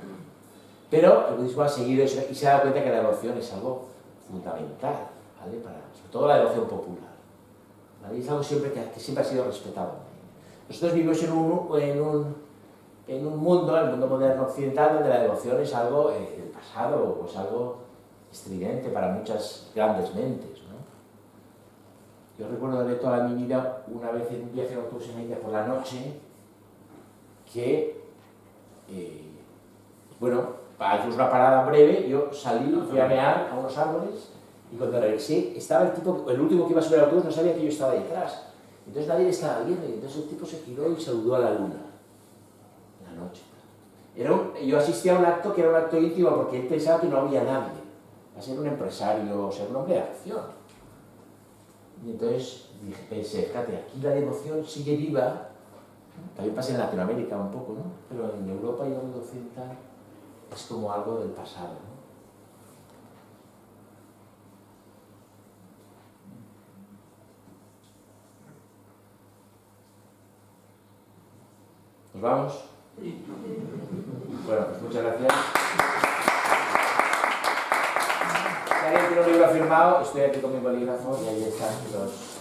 Pero el budismo ha seguido eso y se ha dado cuenta que la devoción es algo fundamental, ¿vale? Sobre todo la devoción popular. ¿Vale? Es algo que siempre ha sido respetado. Nosotros vivimos en un mundo, el mundo moderno occidental, donde la devoción es algo del pasado, o es algo estridente para muchas grandes mentes, ¿no? Yo recuerdo de toda mi vida, una vez en un viaje en autobús en India por la noche, que, para hacer una parada breve, yo salí, fui a mear a unos árboles, y cuando regresé, estaba el último que iba a subir al autobús, no sabía que yo estaba detrás. Entonces nadie le estaba viendo, y entonces el tipo se giró y saludó a la luna, en la noche. Yo asistía a un acto que era un acto íntimo, porque él pensaba que no había nadie. Va a ser un empresario, o ser un hombre de acción. Y entonces pensé, fíjate, aquí la devoción sigue viva, también pasa en Latinoamérica un poco, ¿no? Pero en Europa y en el mundo occidental es como algo del pasado, ¿no? ¿Nos vamos? Bueno, pues muchas gracias. Si alguien tiene un libro firmado, estoy aquí con mi bolígrafo y ahí están los...